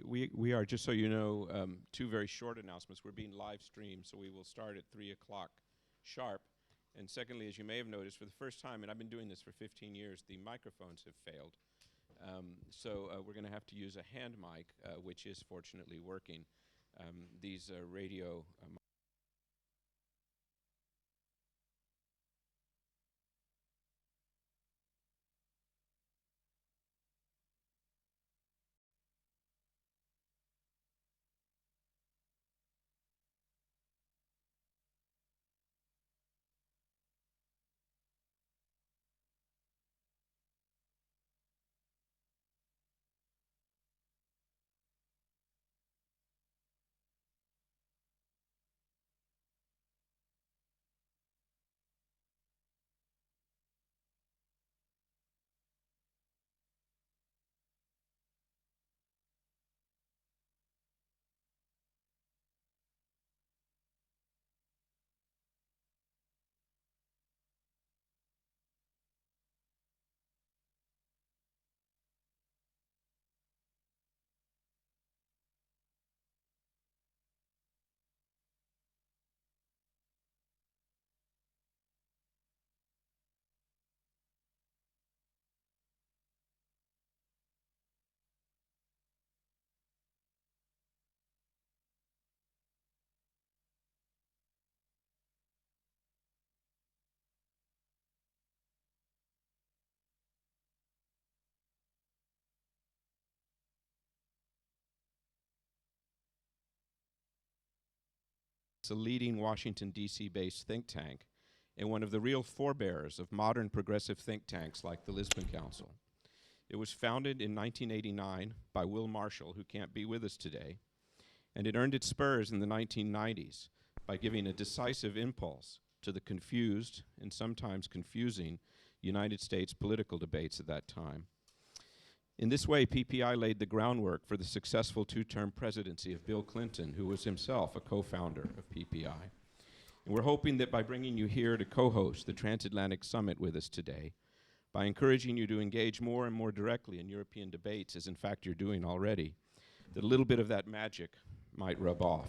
we are, just so you know, two very short announcements. We're being live streamed, so we will start at 3 o'clock sharp. And secondly, as you may have noticed, for the first time, and I've been doing this for 15 years, the microphones have failed. So we're going to have to use a hand mic, which is fortunately working. These radio It's a leading Washington, D.C.-based think tank and one of the real forebears of modern progressive think tanks like the Lisbon Council. It was founded in 1989 by Will Marshall, who can't be with us today, and it earned its spurs in the 1990s by giving a decisive impulse to the confused and sometimes confusing United States political debates at that time. In this way, PPI laid the groundwork for the successful two-term presidency of Bill Clinton, who was himself a co-founder of PPI. And we're hoping that by bringing you here to co-host the Transatlantic Summit with us today, by encouraging you to engage more and more directly in European debates, as in fact you're doing already, that a little bit of that magic might rub off.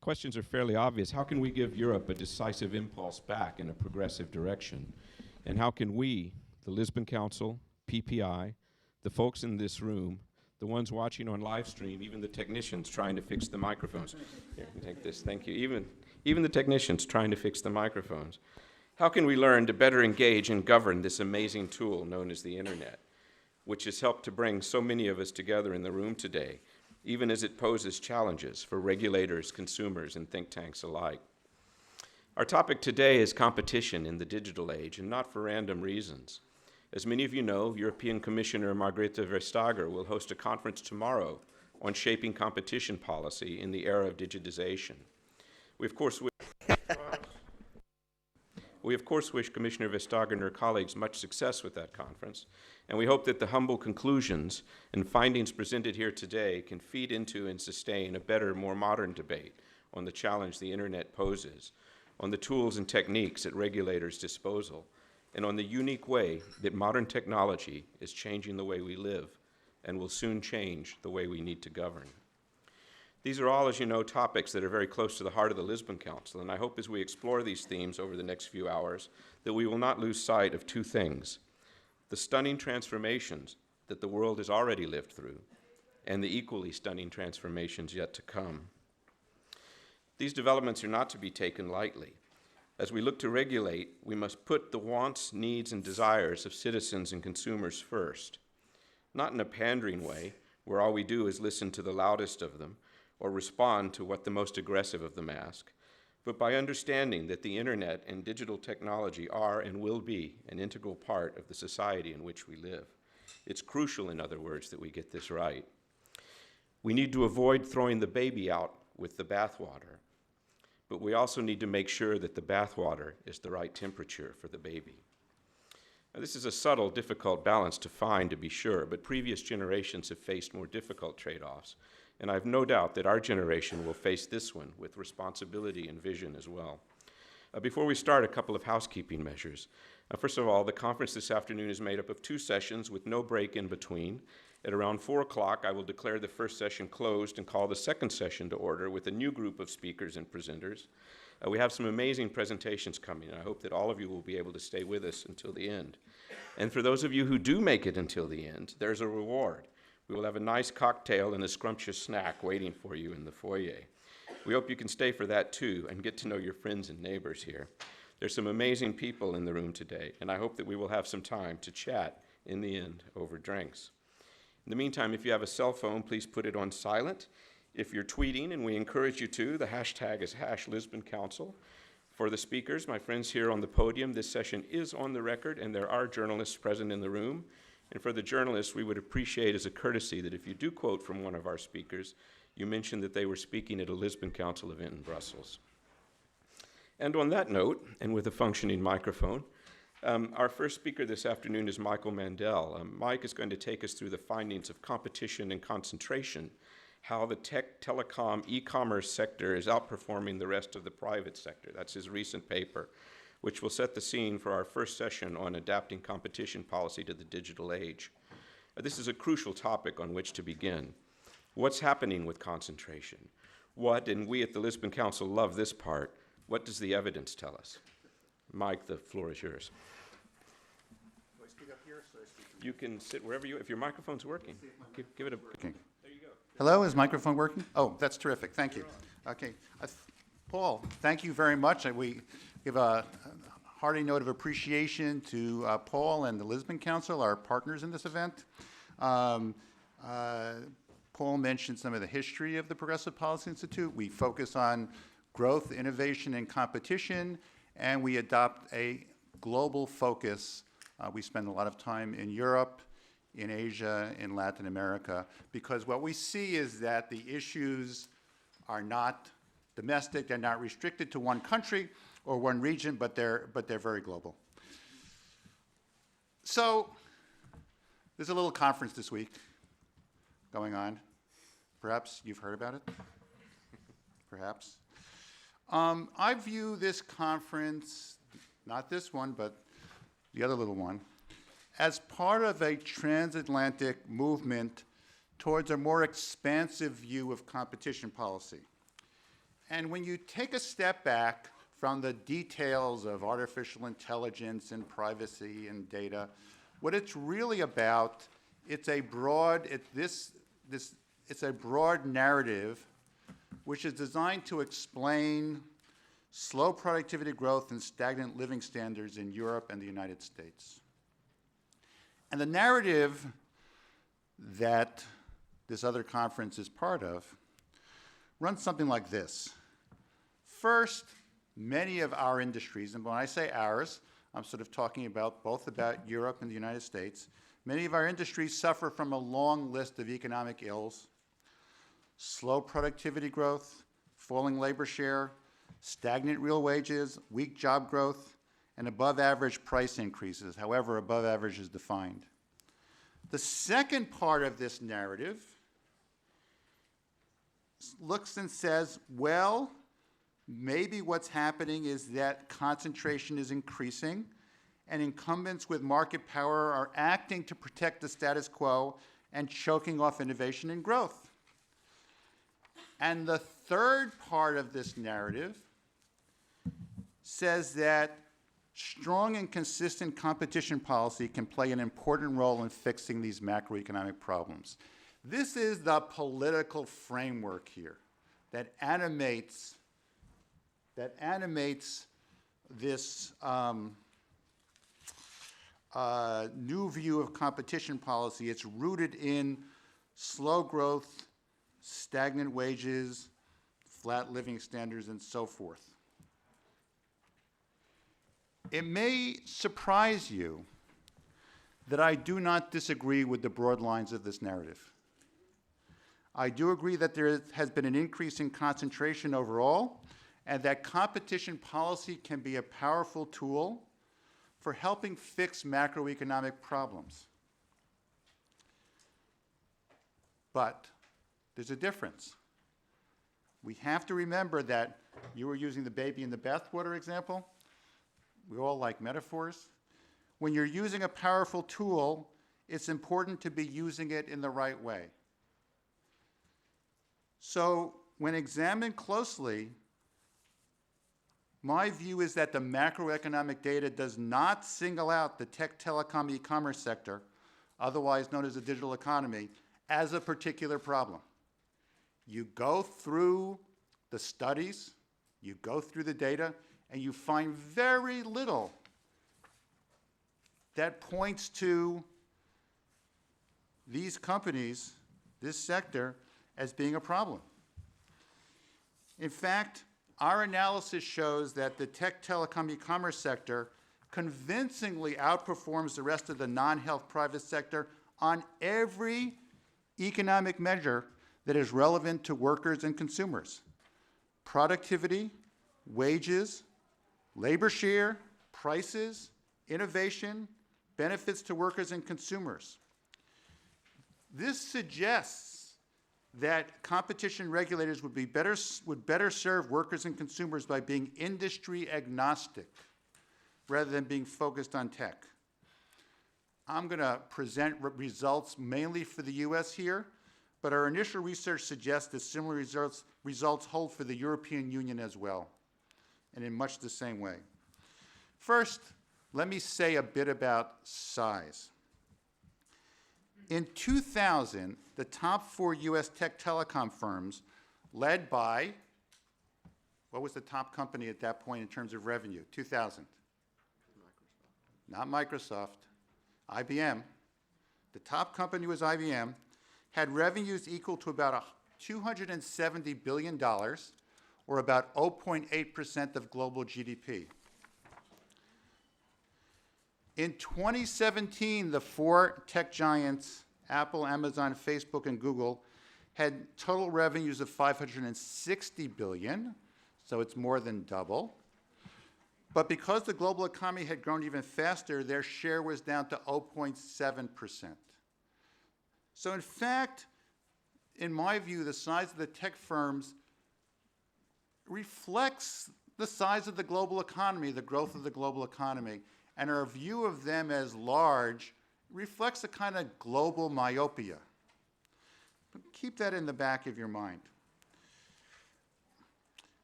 Questions are fairly obvious. How can we give Europe a decisive impulse back in a progressive direction? And how can we, the Lisbon Council, PPI, the folks in this room, the ones watching on live stream, even the technicians trying to fix the microphones. Here, take this, thank you. Even the technicians trying to fix the microphones. How can we learn to better engage and govern this amazing tool known as the internet, which has helped to bring so many of us together in the room today, even as it poses challenges for regulators, consumers, and think tanks alike? Our topic today is competition in the digital age, and not for random reasons. As many of you know, European Commissioner Margrethe Vestager will host a conference tomorrow on shaping competition policy in the era of digitization. We of course wish Commissioner Vestager and her colleagues much success with that conference, and we hope that the humble conclusions and findings presented here today can feed into and sustain a better, more modern debate on the challenge the internet poses, on the tools and techniques at regulators' disposal, and on the unique way that modern technology is changing the way we live and will soon change the way we need to govern. These are all, as you know, topics that are very close to the heart of the Lisbon Council, and I hope as we explore these themes over the next few hours that we will not lose sight of two things: the stunning transformations that the world has already lived through, and the equally stunning transformations yet to come. These developments are not to be taken lightly. As we look to regulate, we must put the wants, needs, and desires of citizens and consumers first, not in a pandering way, where all we do is listen to the loudest of them or respond to what the most aggressive of them ask, but by understanding that the internet and digital technology are and will be an integral part of the society in which we live. It's crucial, in other words, that we get this right. We need to avoid throwing the baby out with the bathwater, but we also need to make sure that the bathwater is the right temperature for the baby. Now, this is a subtle, difficult balance to find, to be sure, but previous generations have faced more difficult trade-offs, and I have no doubt that our generation will face this one with responsibility and vision as well. Before we start, a couple of housekeeping measures. First of all, the conference this afternoon is made up of two sessions with no break in between, At around 4 o'clock, I will declare the first session closed and call the second session to order with a new group of speakers and presenters. We have some amazing presentations coming, and I hope that all of you will be able to stay with us until the end. And for those of you who do make it until the end, there's a reward. We will have a nice cocktail and a scrumptious snack waiting for you in the foyer. We hope you can stay for that too and get to know your friends and neighbors here. There's some amazing people in the room today, and I hope that we will have some time to chat in the end over drinks. In the meantime, if you have a cell phone, please put it on silent. If you're tweeting, and we encourage you to, the hashtag is #Lisbon Council. For the speakers, my friends here on the podium, this session is on the record, and there are journalists present in the room. And for the journalists, we would appreciate as a courtesy that if you do quote from one of our speakers, you mention that they were speaking at a Lisbon Council event in Brussels. And on that note, and with a functioning microphone, our first speaker this afternoon is Michael Mandel. Mike is going to take us through the findings of competition and concentration, how the telecom e-commerce sector is outperforming the rest of the private sector. That's his recent paper, which will set the scene for our first session on adapting competition policy to the digital age. This is a crucial topic on which to begin. What's happening with concentration? What, and we at the Lisbon Council love this part, what does the evidence tell us? Mike, the floor is yours. Do I speak up here? So I speak You can sit wherever you, if your microphone's working, give it a, working. there you go. Hello, is microphone working? Oh, that's terrific, thank you. Okay, Paul, thank you very much. We give a hearty note of appreciation to Paul and the Lisbon Council, our partners in this event. Paul mentioned some of the history of the Progressive Policy Institute. We focus on growth, innovation, and competition, and we adopt a global focus. We spend a lot of time in Europe, in Asia, in Latin America, because what we see is that the issues are not domestic, they're not restricted to one country or one region, but they're very global. So there's a little conference this week going on. Perhaps you've heard about it? Perhaps. I view this conference, not this one, but the other little one, as part of a transatlantic movement towards a more expansive view of competition policy. And when you take a step back from the details of artificial intelligence and privacy and data, what it's really about, it's a broad narrative which is designed to explain slow productivity growth and stagnant living standards in Europe and the United States. And the narrative that this other conference is part of runs something like this. First, many of our industries, and when I say ours, I'm sort of talking about both about Europe and the United States, many of our industries suffer from a long list of economic ills: slow productivity growth, falling labor share, stagnant real wages, weak job growth, and above average price increases, however above average is defined. The second part of this narrative looks and says, well, maybe what's happening is that concentration is increasing and incumbents with market power are acting to protect the status quo and choking off innovation and growth. And the third part of this narrative says that strong and consistent competition policy can play an important role in fixing these macroeconomic problems. This is the political framework here that animates this new view of competition policy. It's rooted in slow growth, stagnant wages, flat living standards, and so forth. It may surprise you that I do not disagree with the broad lines of this narrative. I do agree that there has been an increase in concentration overall, and that competition policy can be a powerful tool for helping fix macroeconomic problems. But there's a difference. We have to remember that you were using the baby in the bathwater example. We all like metaphors. When you're using a powerful tool, it's important to be using it in the right way. So when examined closely, my view is that the macroeconomic data does not single out the tech, telecom, e-commerce sector, otherwise known as the digital economy, as a particular problem. You go through the studies, you go through the data, and you find very little that points to these companies, this sector, as being a problem. In fact, our analysis shows that the tech, telecom, e-commerce sector convincingly outperforms the rest of the non-health private sector on every economic measure that is relevant to workers and consumers. Productivity, wages, labor share, prices, innovation, benefits to workers and consumers. This suggests that competition regulators would better serve workers and consumers by being industry agnostic rather than being focused on tech. I'm going to present results mainly for the US here, but our initial research suggests that similar results hold for the European Union as well, and in much the same way. First, let me say a bit about size. In 2000, the top 4 US tech telecom firms, led by, what was the top company at that point in terms of revenue? 2000. Not Microsoft, IBM. The top company was IBM, had revenues equal to about $270 billion, or about 0.8% of global GDP. In 2017, the 4 tech giants, Apple, Amazon, Facebook, and Google, had total revenues of $560 billion, so it's more than double. But because the global economy had grown even faster, their share was down to 0.7%. So in fact, in my view, the size of the tech firms reflects the size of the global economy, the growth of the global economy. And our view of them as large reflects a kind of global myopia. But keep that in the back of your mind.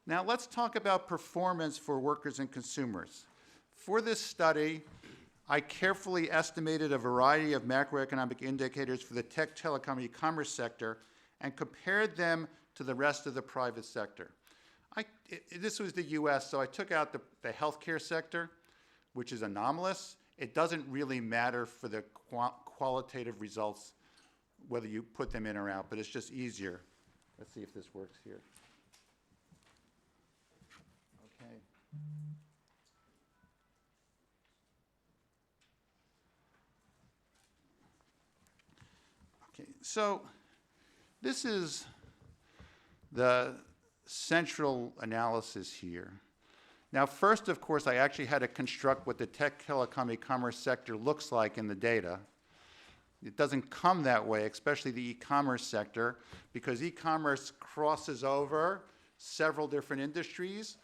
Now let's talk about performance for workers and consumers. For this study, I carefully estimated a variety of macroeconomic indicators for the tech, telecom, e-commerce sector and compared them to the rest of the private sector. This was the US, so I took out the healthcare sector, which is anomalous. It doesn't really matter for the qualitative results whether you put them in or out, but it's just easier. Let's see if this works here. Okay. Okay, so this is the central analysis here. Now, first, of course, I actually had to construct what the tech, telecom, e-commerce sector looks like in the data. It doesn't come that way, especially the e-commerce sector, because e-commerce crosses over several different industries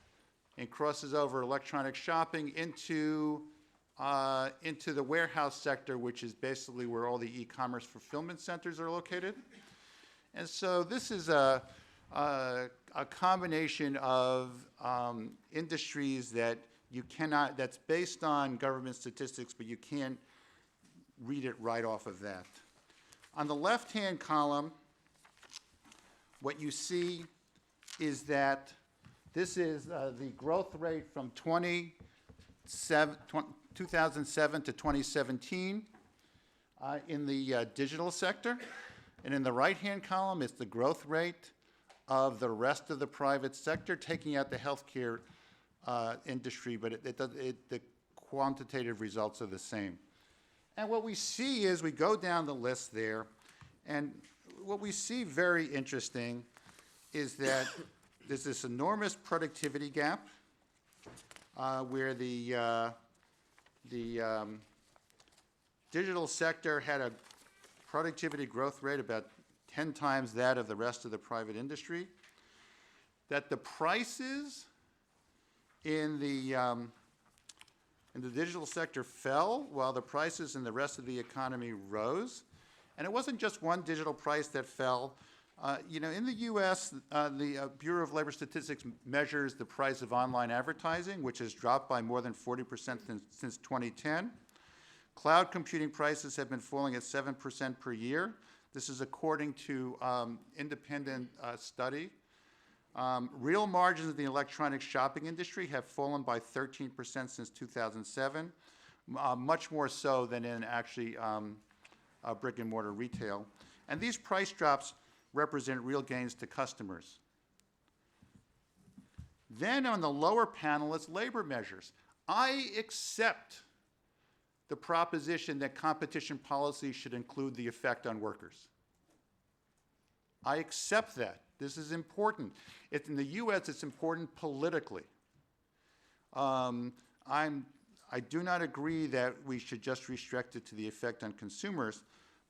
and crosses over electronic shopping into the warehouse sector, which is basically where all the e-commerce fulfillment centers are located. And so this is a combination of industries that you cannot, that's based on government statistics, but you can't read it right off of that. On the left-hand column, what you see is that this is the growth rate from 2007 to 2017 in the digital sector. And in the right-hand column is the growth rate of the rest of the private sector, taking out the healthcare industry, but the quantitative results are the same. And what we see is we go down the list there, and what we see very interesting is that there's this enormous productivity gap where the digital sector had a productivity growth rate about 10 times that of the rest of the private industry, that the prices in the in the digital sector fell while the prices in the rest of the economy rose. And it wasn't just one digital price that fell. In the US, the Bureau of Labor Statistics measures the price of online advertising, which has dropped by more than 40% since 2010. Cloud computing prices have been falling at 7% per year. This is according to independent study. Real margins in the electronic shopping industry have fallen by 13% since 2007, much more so than in actually brick and mortar retail. And these price drops represent real gains to customers. Then on the lower panel is labor measures. I accept the proposition that competition policy should include the effect on workers. I accept that. This is important. In the US, it's important politically. I do not agree that we should just restrict it to the effect on consumers,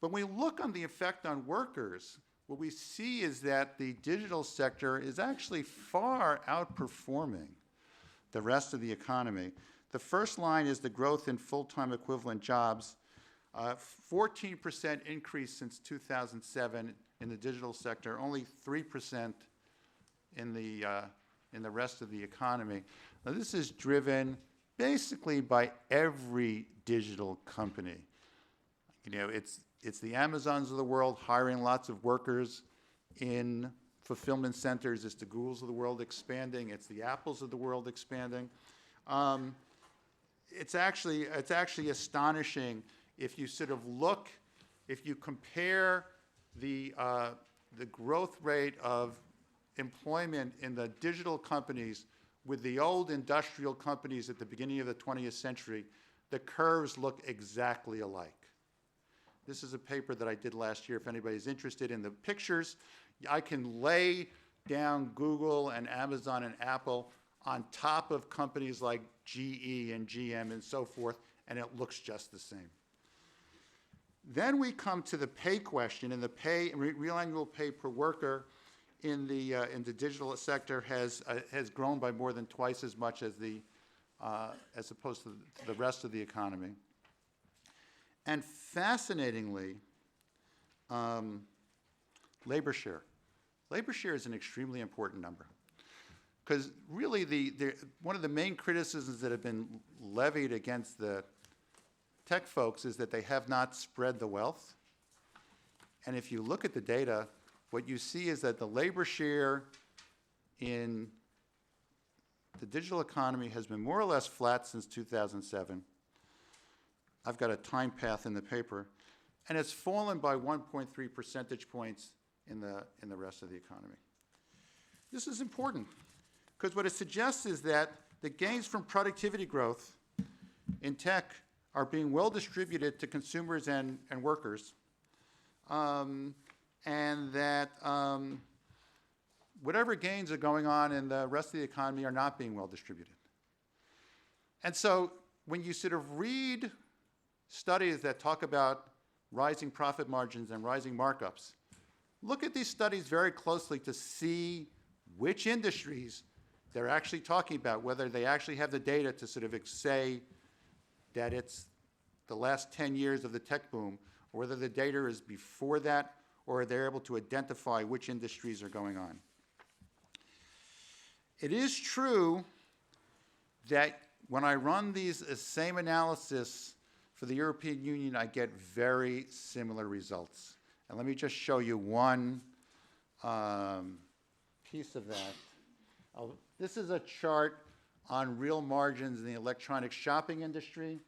but when we look on the effect on workers, what we see is that the digital sector is actually far outperforming the rest of the economy. The first line is the growth in full-time equivalent jobs, 14% increase since 2007 in the digital sector, only 3% in the rest of the economy. Now, this is driven basically by every digital company. It's the Amazons of the world hiring lots of workers in fulfillment centers. It's the Googles of the world expanding. It's the Apples of the world expanding. It's actually astonishing if you sort of look, if you compare the growth rate of employment in the digital companies with the old industrial companies at the beginning of the 20th century, the curves look exactly alike. This is a paper that I did last year. If anybody's interested in the pictures, I can lay down Google and Amazon and Apple on top of companies like GE and GM and so forth, and it looks just the same. Then we come to the pay question, and the real annual pay per worker in the digital sector has grown by more than twice as much as opposed to the rest of the economy. And fascinatingly, labor share. Labor share is an extremely important number because really one of the main criticisms that have been levied against the tech folks is that they have not spread the wealth. And if you look at the data, what you see is that the labor share in the digital economy has been more or less flat since 2007. I've got a time path in the paper, and it's fallen by 1.3 percentage points in the rest of the economy. This is important because what it suggests is that the gains from productivity growth in tech are being well distributed to consumers and workers, and that whatever gains are going on in the rest of the economy are not being well distributed. And so when you sort of read studies that talk about rising profit margins and rising markups, look at these studies very closely to see which industries they're actually talking about, whether they actually have the data to sort of say that it's the last 10 years of the tech boom, or whether the data is before that, or they're able to identify which industries are going on. It is true that when I run these same analysis for the European Union, I get very similar results. And let me just show you one piece of that. This is a chart on real margins in the electronic shopping industry.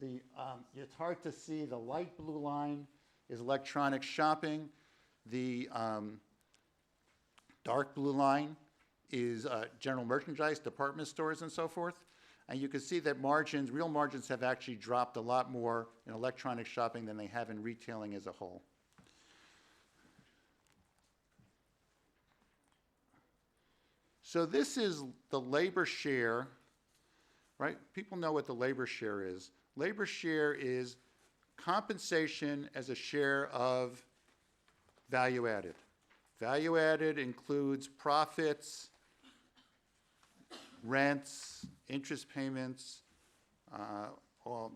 It's hard to see. The light blue line is electronic shopping. The dark blue line is general merchandise, department stores, and so forth. And you can see that real margins have actually dropped a lot more in electronic shopping than they have in retailing as a whole. So this is the labor share, right? People know what the labor share is. Labor share is compensation as a share of value added. Value added includes profits, rents, interest payments, or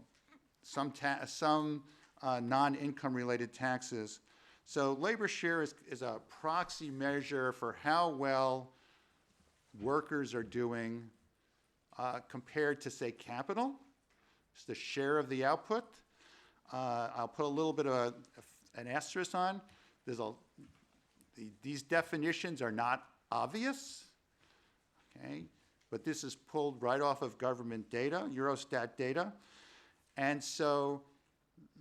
some non-income related taxes. So labor share is a proxy measure for how well workers are doing compared to, say, capital. It's the share of the output. I'll put a little bit of an asterisk on. These definitions are not obvious, okay? But this is pulled right off of government data, Eurostat data. And so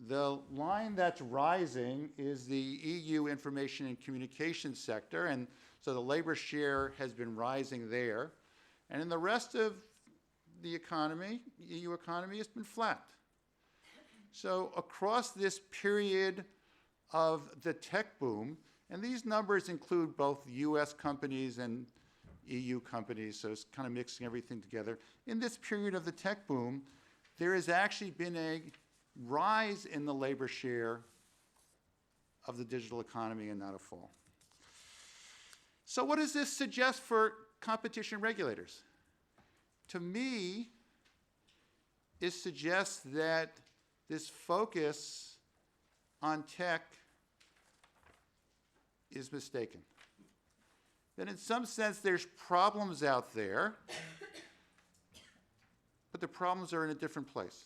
the line that's rising is the EU information and communication sector, and so the labor share has been rising there. And in the rest of the economy, EU economy, has been flat. So across this period of the tech boom, and these numbers include both US companies and EU companies, so it's kind of mixing everything together. In this period of the tech boom, there has actually been a rise in the labor share of the digital economy and not a fall. So what does this suggest for competition regulators? To me, it suggests that this focus on tech is mistaken. That in some sense there's problems out there, but the problems are in a different place.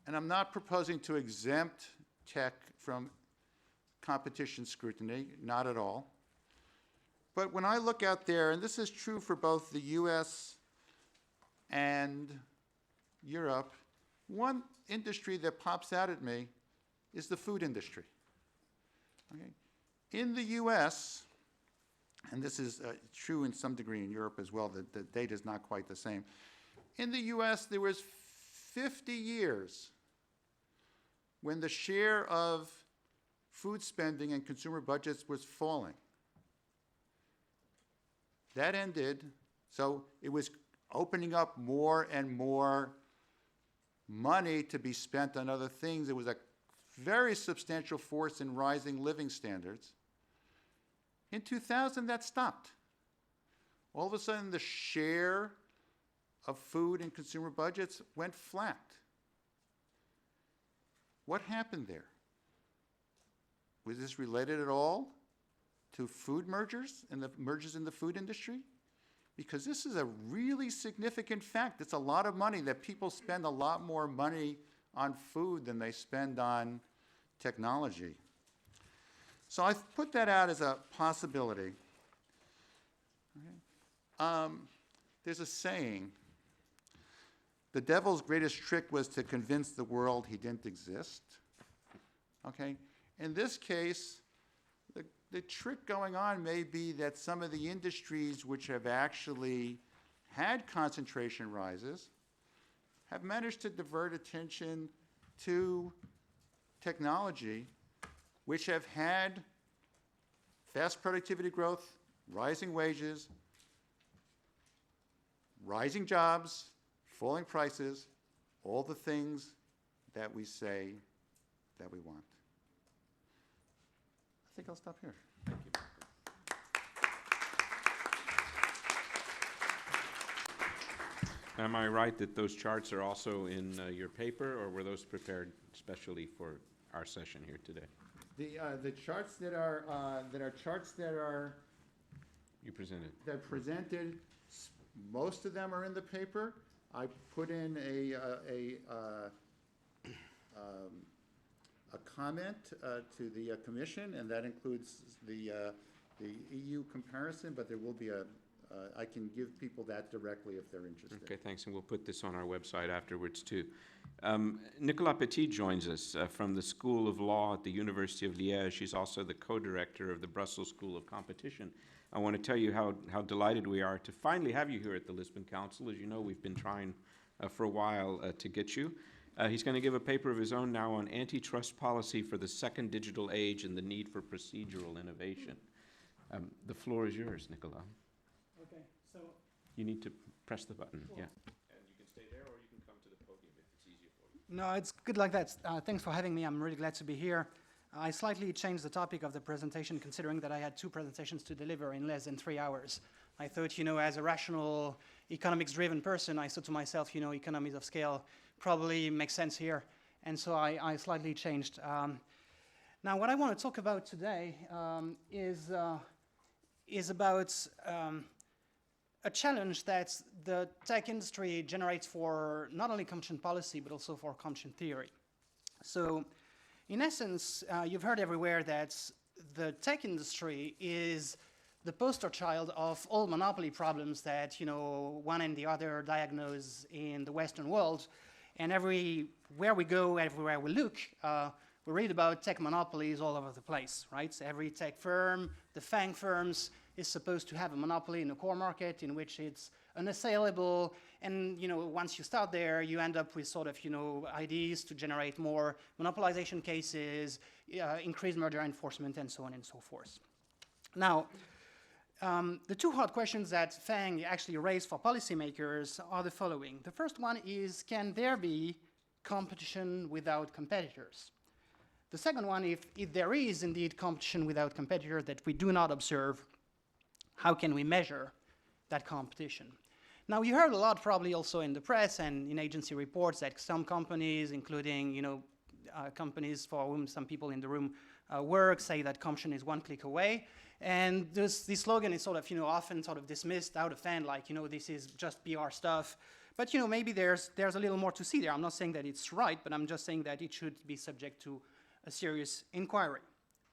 And I'm not proposing to exempt tech from competition scrutiny, not at all. But when I look out there, and this is true for both the US and Europe, one industry that pops out at me is the food industry. Okay? In the US, and this is true in some degree in Europe as well, the data is not quite the same. In the US, there was 50 years when the share of food spending and consumer budgets was falling. That ended, so it was opening up more and more money to be spent on other things. It was a very substantial force in rising living standards. In 2000, that stopped. All of a sudden, the share of food and consumer budgets went flat. What happened there? Was this related at all to food mergers and the mergers in the food industry? Because this is a really significant fact. It's a lot of money, that people spend a lot more money on food than they spend on technology. So I've put that out as a possibility. Okay. There's a saying, the devil's greatest trick was to convince the world he didn't exist. Okay? In this case, the trick going on may be that some of the industries which have actually had concentration rises have managed to divert attention to technology, which have had fast productivity growth, rising wages, rising jobs, falling prices, all the things that we say that we want. I think I'll stop here. Thank you. Am I right that those charts are also in your paper, or were those prepared specially for our session here today? The charts that are You presented. that presented, most of them are in the paper. I put in a comment to the commission, and that includes the EU comparison, but there will be I can give people that directly if they're interested. Okay, thanks, and we'll put this on our website afterwards too. Nicolas Petit joins us from the School of Law at the University of Liège. She's also the co-director of the Brussels School of Competition. I want to tell you how delighted we are to finally have you here at the Lisbon Council. As you know, we've been trying for a while to get you. He's going to give a paper of his own now on antitrust policy for the second digital age and the need for procedural innovation. The floor is yours, Nicolas. Okay, so... You need to press the button, yeah. And you can stay there, or you can come to the podium if it's easier for you. No, it's good like that. Thanks for having me. I'm really glad to be here. I slightly changed the topic of the presentation, considering that I had two presentations to deliver in less than 3 hours. I thought, as a rational economics-driven person, I thought to myself, economies of scale probably makes sense here. And so I slightly changed. Now, what I want to talk about today is about a challenge that the tech industry generates for not only competition policy, but also for competition theory. So, in essence, you've heard everywhere that the tech industry is the poster child of all monopoly problems that, one and the other diagnose in the Western world. And everywhere we go, everywhere we look, we read about tech monopolies all over the place, right? So every tech firm, the FANG firms, is supposed to have a monopoly in a core market in which it's unassailable. And, once you start there, you end up with sort of, ideas to generate more monopolization cases, increased merger enforcement, and so on and so forth. Now, the two hard questions that FANG actually raised for policymakers are the following. The first one is, can there be competition without competitors? The second one, if there is indeed competition without competitors that we do not observe, how can we measure that competition? Now, you heard a lot probably also in the press and in agency reports that some companies, including companies for whom some people in the room work, say that competition is one click away. And this slogan is sort of, often sort of dismissed out of hand, like, this is just PR stuff. But, maybe there's a little more to see there. I'm not saying that it's right, but I'm just saying that it should be subject to a serious inquiry.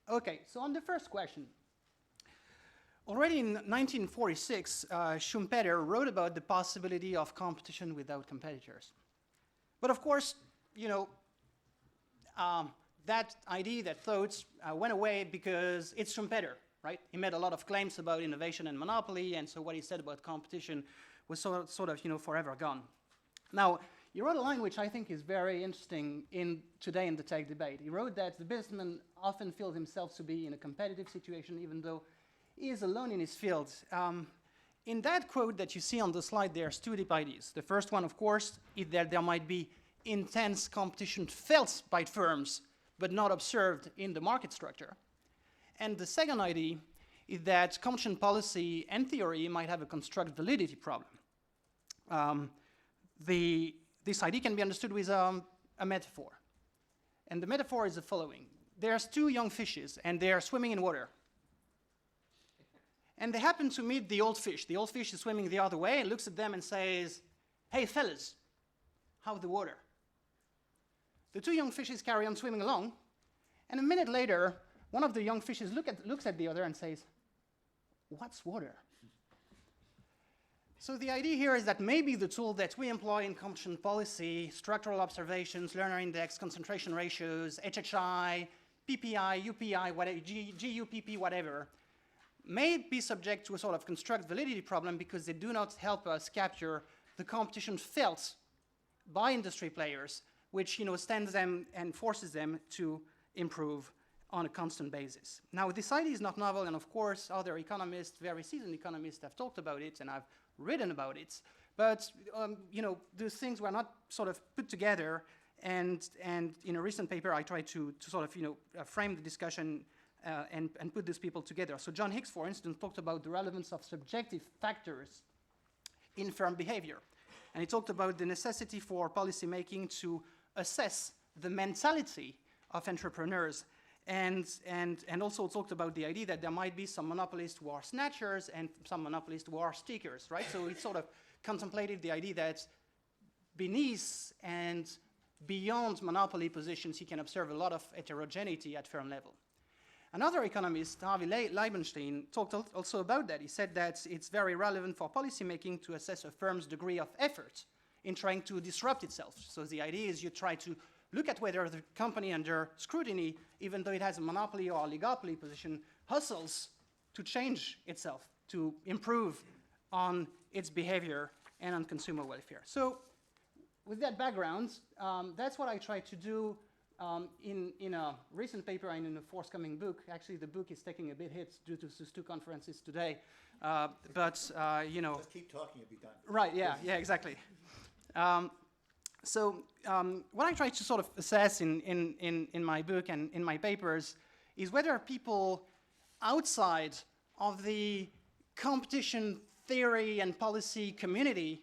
Okay, so on the first question. Already in 1946, Schumpeter wrote about the possibility of competition without competitors. But of course, that idea, that thought, went away because it's Schumpeter, right? He made a lot of claims about innovation and monopoly, and so what he said about competition was sort of forever gone. Now, he wrote a line which I think is very interesting today in the tech debate. He wrote that the businessman often feels himself to be in a competitive situation, even though he is alone in his field. In that quote that you see on the slide, there's two deep ideas. The first one, of course, is that there might be intense competition felt by firms, but not observed in the market structure. And the second idea is that competition policy and theory might have a construct validity problem. This idea can be understood with a metaphor. And the metaphor is the following. There's two young fishes, and they are swimming in water. And they happen to meet the old fish. The old fish is swimming the other way and looks at them and says, "Hey, fellas, how's the water?" The two young fishes carry on swimming along, and a minute later, one of the young fishes looks at the other and says, "What's water?" So the idea here is that maybe the tool that we employ in competition policy, structural observations, learner index, concentration ratios, HHI, PPI, UPI, whatever, GUPP, whatever, may be subject to a sort of construct validity problem because they do not help us capture the competition felt by industry players, which stands them and forces them to improve on a constant basis. Now, this idea is not novel, and of course, other economists, very seasoned economists, have talked about it, and I've written about it. But those things were not sort of put together, and in a recent paper, I tried to sort of frame the discussion and put these people together. So John Hicks, for instance, talked about the relevance of subjective factors in firm behavior. And he talked about the necessity for policymaking to assess the mentality of entrepreneurs, and also talked about the idea that there might be some monopolists who are snatchers and some monopolists who are stickers, right? So he sort of contemplated the idea that beneath and beyond monopoly positions, he can observe a lot of heterogeneity at firm level. Another economist, Harvey Leibenstein, talked also about that. He said that it's very relevant for policymaking to assess a firm's degree of effort in trying to disrupt itself. So the idea is you try to look at whether the company under scrutiny, even though it has a monopoly or oligopoly position, hustles to change itself, to improve on its behavior and on consumer welfare. So with that background, that's what I try to do in a recent paper and in a forthcoming book. Actually, the book is taking a bit hit due to these two conferences today. But Just keep talking, you'll be done. Right, yeah, exactly. So what I try to sort of assess in my book and in my papers is whether people outside of the competition theory and policy community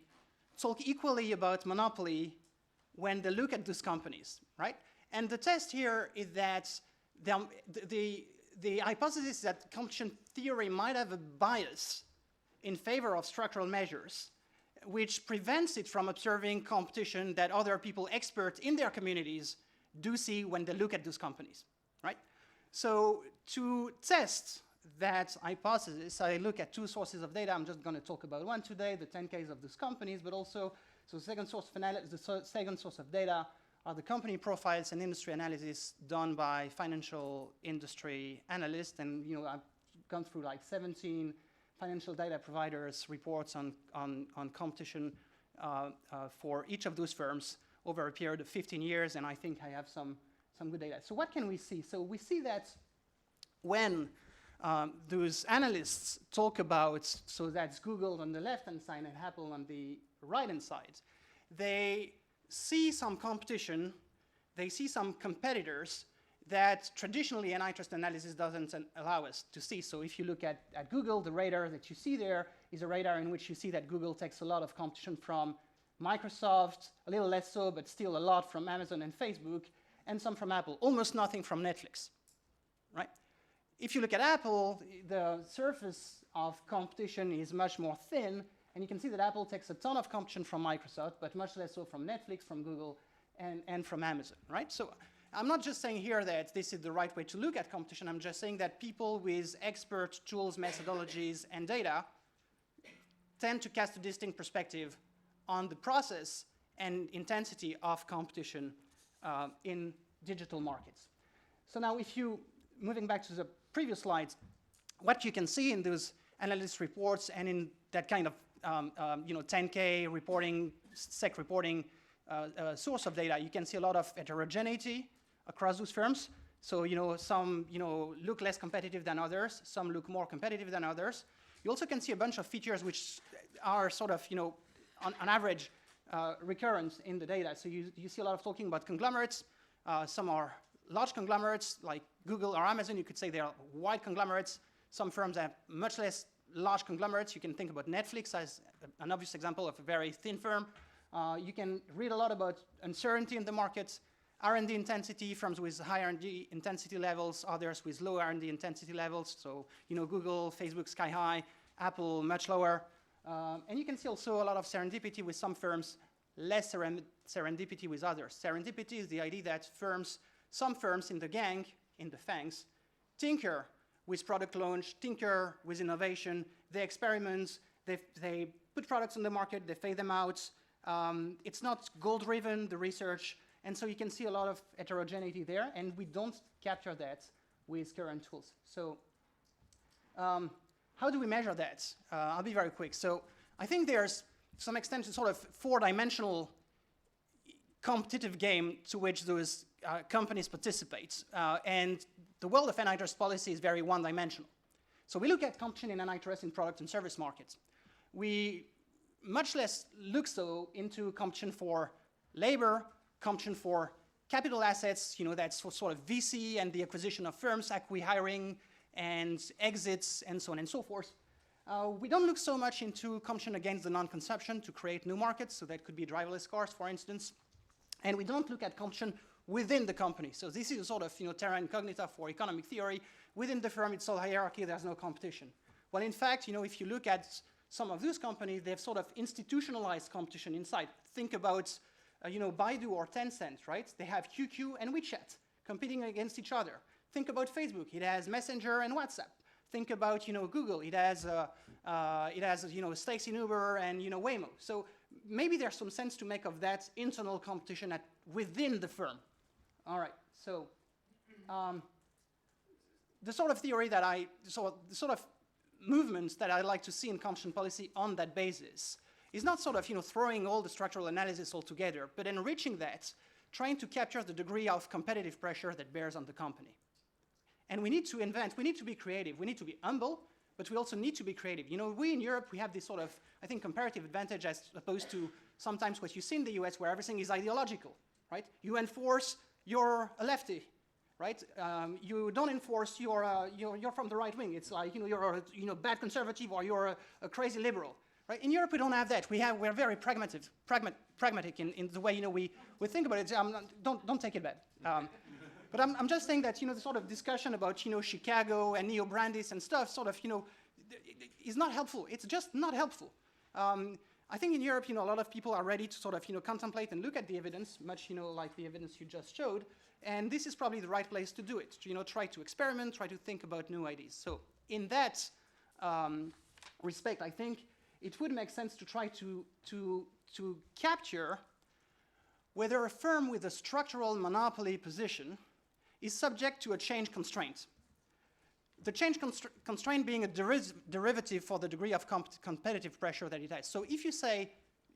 talk equally about monopoly when they look at those companies, right? And the test here is that the hypothesis is that competition theory might have a bias in favor of structural measures, which prevents it from observing competition that other people, experts in their communities, do see when they look at those companies, right? So to test that hypothesis, I look at two sources of data. I'm just going to talk about one today, the 10Ks of those companies, but also, so the second source of data are the company profiles and industry analysis done by financial industry analysts. And I've gone through like 17 financial data providers reports on competition for each of those firms over a period of 15 years, and I think I have some good data. So what can we see? So we see that when those analysts talk about, so that's Google on the left-hand side and Apple on the right-hand side, they see some competition, they see some competitors that traditionally antitrust analysis doesn't allow us to see. So if you look at Google, the radar that you see there is a radar in which you see that Google takes a lot of competition from Microsoft, a little less so, but still a lot from Amazon and Facebook, and some from Apple, almost nothing from Netflix, right? If you look at Apple, the surface of competition is much more thin, and you can see that Apple takes a ton of competition from Microsoft, but much less so from Netflix, from Google, and from Amazon, right? So I'm not just saying here that this is the right way to look at competition. I'm just saying that people with expert tools, methodologies, and data tend to cast a distinct perspective on the process and intensity of competition in digital markets. So now moving back to the previous slides, what you can see in those analyst reports and in that kind of 10K reporting, SEC reporting source of data, you can see a lot of heterogeneity across those firms. So some look less competitive than others, some look more competitive than others. You also can see a bunch of features which are sort of on average recurrent in the data. So you see a lot of talking about conglomerates. Some are large conglomerates like Google or Amazon. You could say they are wide conglomerates. Some firms have much less large conglomerates. You can think about Netflix as an obvious example of a very thin firm. You can read a lot about uncertainty in the markets, R&D intensity, firms with high R&D intensity levels, others with low R&D intensity levels. So, Google, Facebook, sky high, Apple, much lower. And you can see also a lot of serendipity with some firms, less serendipity with others. Serendipity is the idea that some firms in the gang, in the FANGs, tinker with product launch, tinker with innovation, they experiment, they put products on the market, they phase them out. It's not goal-driven, the research, and so you can see a lot of heterogeneity there, and we don't capture that with current tools. So how do we measure that? I'll be very quick. So I think there's, to some extent, a sort of four-dimensional competitive game to which those companies participate. And the world of antitrust policy is very one-dimensional. So we look at competition in antitrust in product and service markets. We much less look so into competition for labor, competition for capital assets, that's for sort of VC and the acquisition of firms, acqui-hiring and exits and so on and so forth. We don't look so much into competition against the non-consumption to create new markets, so that could be driverless cars, for instance. And we don't look at competition within the company. So this is a sort of terra incognita for economic theory. Within the firm, it's all hierarchy, there's no competition. Well, in fact, if you look at some of those companies, they've sort of institutionalized competition inside. Think about Baidu or Tencent, right? They have QQ and WeChat competing against each other. Think about Facebook. It has Messenger and WhatsApp. Think about Google. It has stakes in Uber and Waymo. So maybe there's some sense to make of that internal competition within the firm. All right. So the sort of theory that the sort of movements that I like to see in competition policy on that basis is not sort of throwing all the structural analysis all together, but enriching that, trying to capture the degree of competitive pressure that bears on the company. And we need to invent, we need to be creative, we need to be humble, but we also need to be creative. We in Europe, we have this sort of, I think, comparative advantage as opposed to sometimes what you see in the US where everything is ideological, right? You enforce, you're a lefty. right? You don't enforce you're from the right wing. It's like, you're a bad conservative or you're a crazy liberal, right? In Europe, we don't have that. We're very pragmatic in the way, we think about it. Don't take it bad. But I'm just saying that, the sort of discussion about, Chicago and neo-Brandis and stuff sort of, is not helpful. It's just not helpful. I think in Europe, a lot of people are ready to sort of, contemplate and look at the evidence, much, like the evidence you just showed. And this is probably the right place to do it, to, try to experiment, try to think about new ideas. So in that respect, I think it would make sense to try to capture whether a firm with a structural monopoly position is subject to a change constraint. The change constraint being a derivative for the degree of competitive pressure that it has. So if you say,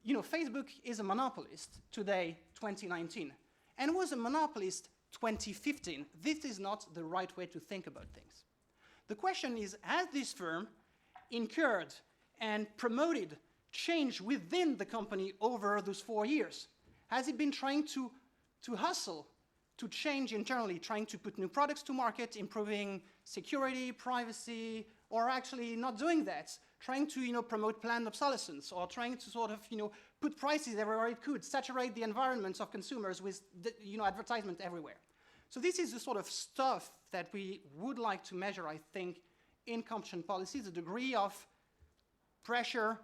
Facebook is a monopolist today, 2019, and was a monopolist 2015, this is not the right way to think about things. The question is, has this firm incurred and promoted change within the company over those 4 years? Has it been trying to hustle, to change internally, trying to put new products to market, improving security, privacy, or actually not doing that, trying to promote planned obsolescence, or trying to sort of put prices everywhere it could, saturate the environments of consumers with advertisement everywhere. So this is the sort of stuff that we would like to measure, I think, in competition policy, the degree of pressure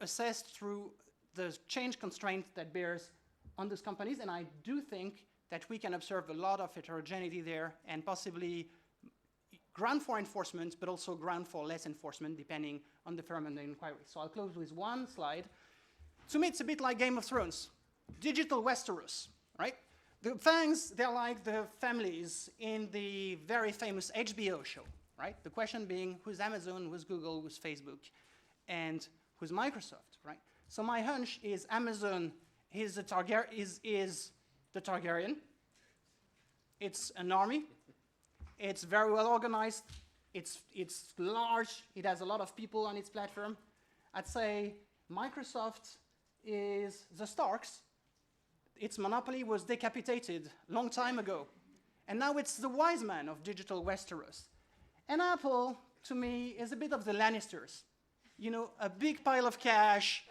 assessed through the change constraint that bears on those companies, and I do think that we can observe a lot of heterogeneity there and possibly ground for enforcement, but also ground for less enforcement, depending on the firm and the inquiry. So I'll close with one slide. To me, it's a bit like Game of Thrones. Digital Westeros, right? The Fangs, they're like the families in the very famous HBO show, right? The question being, who's Amazon, who's Google, who's Facebook, and who's Microsoft, right? So my hunch is Amazon is the Targaryen. It's an army. It's very well organized. It's large. It has a lot of people on its platform. I'd say Microsoft is the Starks. Its monopoly was decapitated a long time ago. And now it's the wise man of digital Westeros. And Apple, to me, is a bit of the Lannisters. A big pile of cash.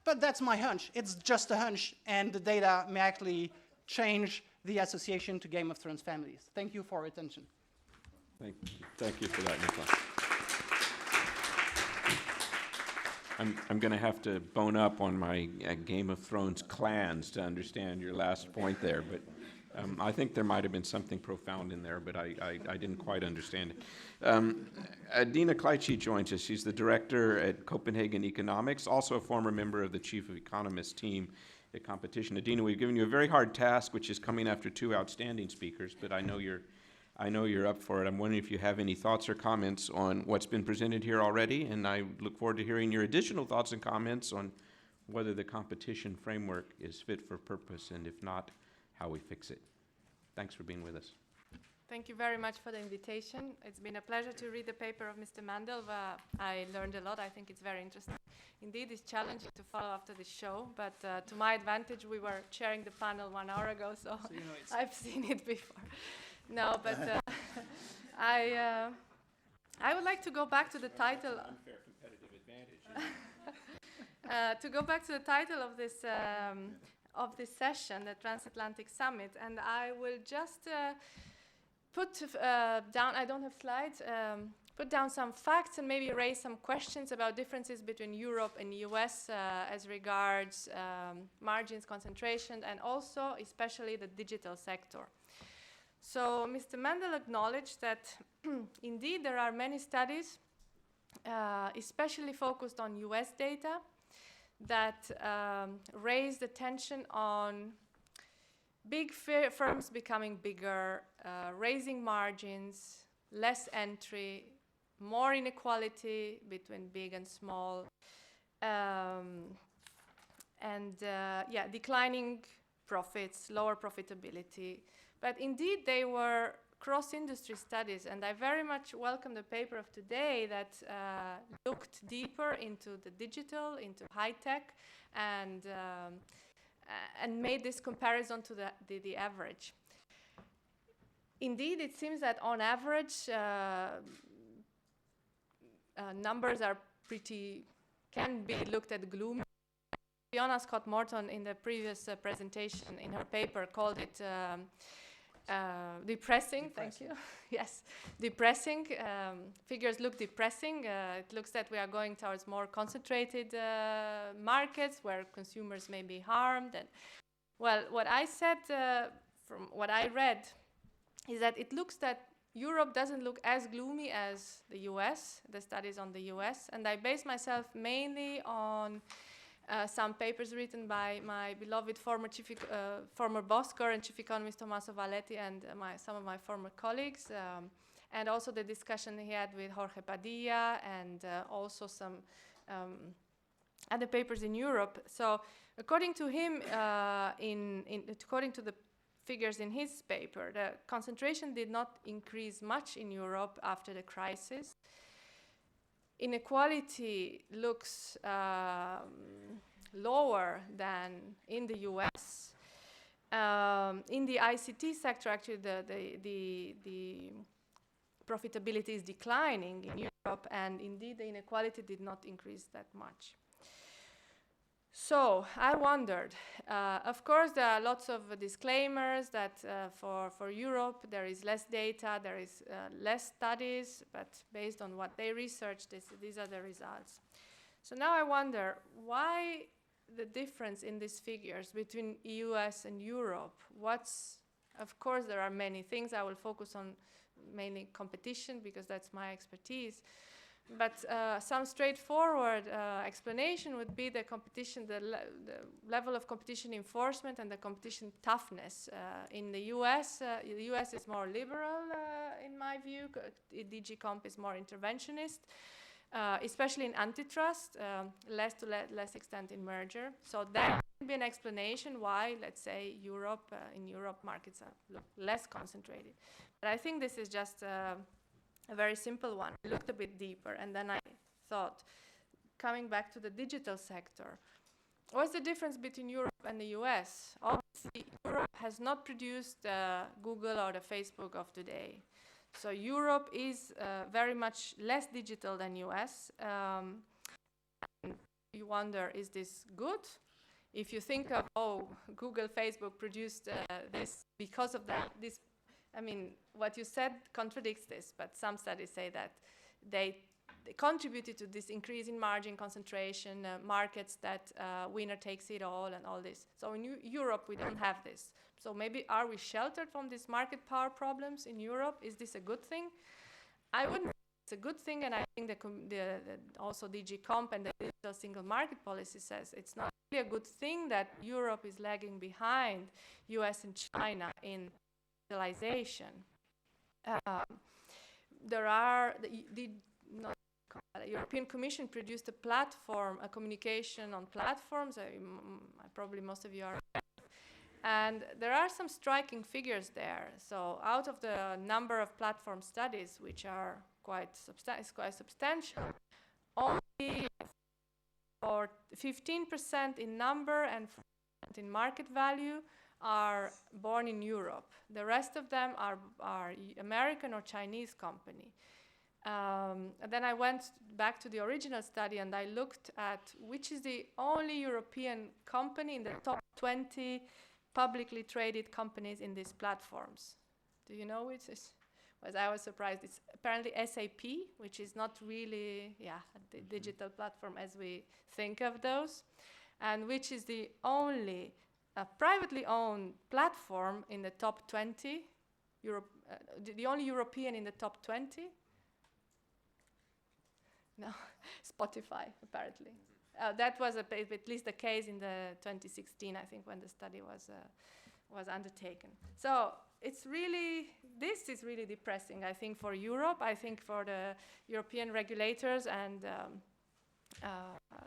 But that's my hunch. It's just a hunch, and the data may actually change the association to Game of Thrones families. Thank you for your attention. Thank you for that, Nicolas. I'm going to have to bone up on my Game of Thrones clans to understand your last point there, but I think there might have been something profound in there, but I didn't quite understand it. Adina Claici joins us. She's the director at Copenhagen Economics, also a former member of the chief of economists team at Competition. Adina, we've given you a very hard task, which is coming after two outstanding speakers, but I know you're up for it. I'm wondering if you have any thoughts or comments on what's been presented here already, and I look forward to hearing your additional thoughts and comments on whether the competition framework is fit for purpose, and if not, how we fix it. Thanks for being with us. Thank you very much for the invitation. It's been a pleasure to read the paper of Mr. Mandel. I learned a lot. I think it's very interesting. Indeed, it's challenging to follow after the show, but to my advantage, we were chairing the panel 1 hour ago, so I've seen it before. No, but I would like to go back to the title. Unfair competitive advantage. To go back to the title of this session, the Transatlantic Summit, and I will just put down. I don't have slides. Put down some facts and maybe raise some questions about differences between Europe and the US as regards margins, concentration, and also especially the digital sector. So Mr. Mandel acknowledged that indeed there are many studies, especially focused on US data, that raised attention on big firms becoming bigger, raising margins, less entry, more inequality between big and small, declining profits, lower profitability. But indeed, they were cross-industry studies, and I very much welcome the paper of today that looked deeper into the digital, into high-tech, and made this comparison to the average. indeed, it seems that on average, numbers are can be looked at gloomy. Fiona Scott Morton, in the previous presentation in her paper, called it depressing. Thank you. Yes, depressing. Figures look depressing. It looks that we are going towards more concentrated markets where consumers may be harmed. And well, what I said from what I read is that it looks that Europe doesn't look as gloomy as the US, the studies on the US, and I base myself mainly on some papers written by my beloved former boss, current chief economist Tommaso Valletti, and some of my former colleagues, and also the discussion he had with Jorge Padilla, and also some other papers in Europe. So, according to him, according to the figures in his paper, the concentration did not increase much in Europe after the crisis. Inequality looks lower than in the US. In the ICT sector, actually, the profitability is declining in Europe, and indeed the inequality did not increase that much. So I wondered, of course, there are lots of disclaimers that for Europe there is less data, there is less studies, but based on what they researched, these are the results. So now I wonder, why the difference in these figures between US and Europe? Of course, there are many things. I will focus on mainly competition because that's my expertise. But some straightforward explanation would be the competition, the level of competition enforcement and the competition toughness. In the US is more liberal, in my view. DG Comp is more interventionist, especially in antitrust, less to less extent in merger. So that can be an explanation why, let's say, in Europe markets look less concentrated. But I think this is just a very simple one. I looked a bit deeper, and then I thought, coming back to the digital sector, what's the difference between Europe and the US? Obviously, Europe has not produced Google or the Facebook of today. So Europe is very much less digital than US. And you wonder, is this good? If you think of, Google, Facebook produced this because of that, I mean, what you said contradicts this, but some studies say that they contributed to this increase in margin concentration, markets that winner takes it all and all this. So in Europe, we don't have this. So maybe are we sheltered from these market power problems in Europe? Is this a good thing? I wouldn't think it's a good thing, and I think also DG Comp and the digital single market policy says it's not really a good thing that Europe is lagging behind US and China in digitalization. The European Commission produced a platform, a communication on platforms. Probably most of you are. And there are some striking figures there. So out of the number of platform studies, which are quite substantial, only or 15% in number and 4% in market value are born in Europe. The rest of them are American or Chinese company. And then I went back to the original study and I looked at which is the only European company in the top 20 publicly traded companies in these platforms. Do you know which is? I was surprised. It's apparently SAP, which is not really a digital platform as we think of those, and which is the only privately owned platform in the top 20, the only European in the top 20. No, Spotify, apparently. That was at least the case in the 2016, I think, when the study was undertaken. So this is really depressing, I think, for Europe, I think for the European regulators, and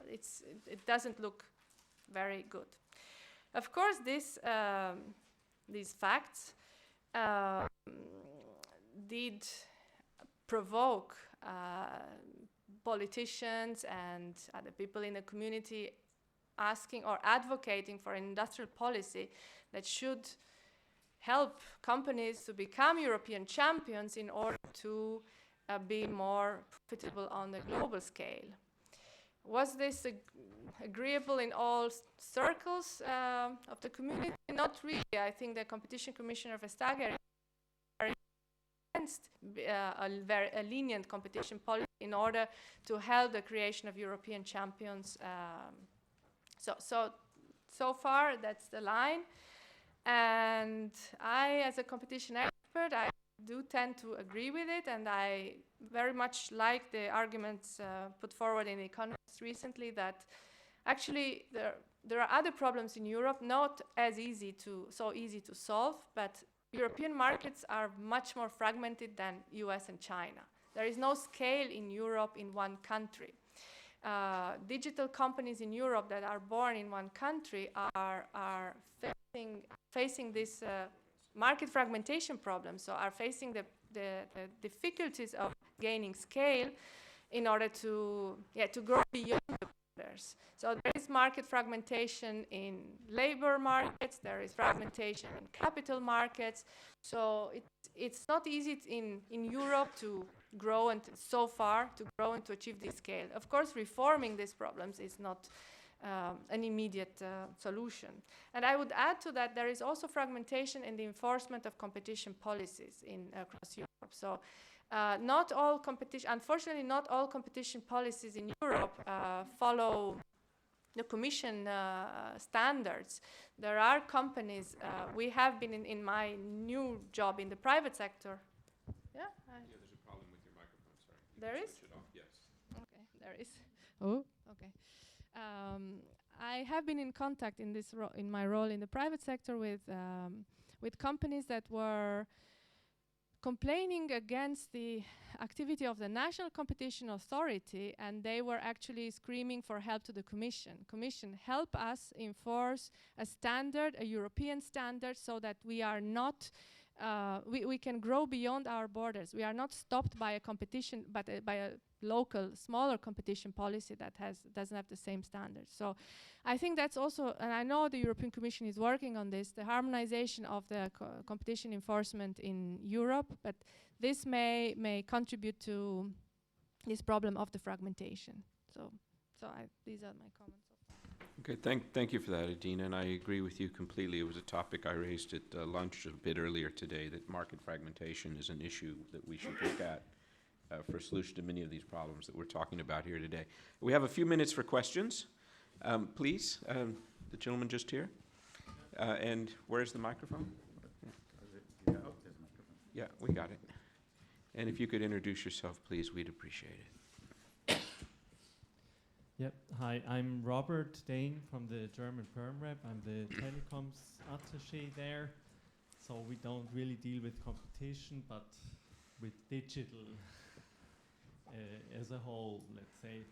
it doesn't look very good. Of course, these facts did provoke politicians and other people in the community asking or advocating for an industrial policy that should help companies to become European champions in order to be more profitable on the global scale. Was this agreeable in all circles of the community? Not really. I think the Competition Commissioner Vestager is against a lenient competition policy in order to help the creation of European champions. So far, that's the line. And I, as a competition expert, I do tend to agree with it, and I very much like the arguments put forward in economists recently that actually there are other problems in Europe, not as so easy to solve, but European markets are much more fragmented than US and China. There is no scale in Europe in one country. Digital companies in Europe that are born in one country are facing this market fragmentation problem, so are facing the difficulties of gaining scale in order to grow beyond the borders. So there is market fragmentation in labor markets, there is fragmentation in capital markets, so it's not easy in Europe to grow and to achieve this scale. Of course, reforming these problems is not an immediate solution. And I would add to that there is also fragmentation in the enforcement of competition policies across Europe. So unfortunately, not all competition policies in Europe follow the Commission standards. There are companies, we have been in my new job in the private sector. Yeah, there's a problem with your microphone, sorry. There is? Switch it off, yes. Okay, there is. Oh, okay. I have been in contact in my role in the private sector with companies that were complaining against the activity of the National Competition Authority, and they were actually screaming for help to the Commission. Commission, help us enforce a standard, a European standard, so that we are not we can grow beyond our borders. We are not stopped by a competition, but by a local, smaller competition policy that doesn't have the same standards. So I think that's also, and I know the European Commission is working on this, the harmonization of the competition enforcement in Europe, but this may contribute to this problem of the fragmentation. So these are my comments. Okay, thank you for that, Adina, and I agree with you completely. It was a topic I raised at lunch a bit earlier today, that market fragmentation is an issue that we should look at for a solution to many of these problems that we're talking about here today. We have a few minutes for questions. Please, the gentleman just here. And where's the microphone? Yeah, we got it. And if you could introduce yourself, please, we'd appreciate it. Yep. Hi, I'm Robert Dane from the German Perm Rep. I'm the Telecoms attaché there. So we don't really deal with competition, but with digital as a whole, let's say.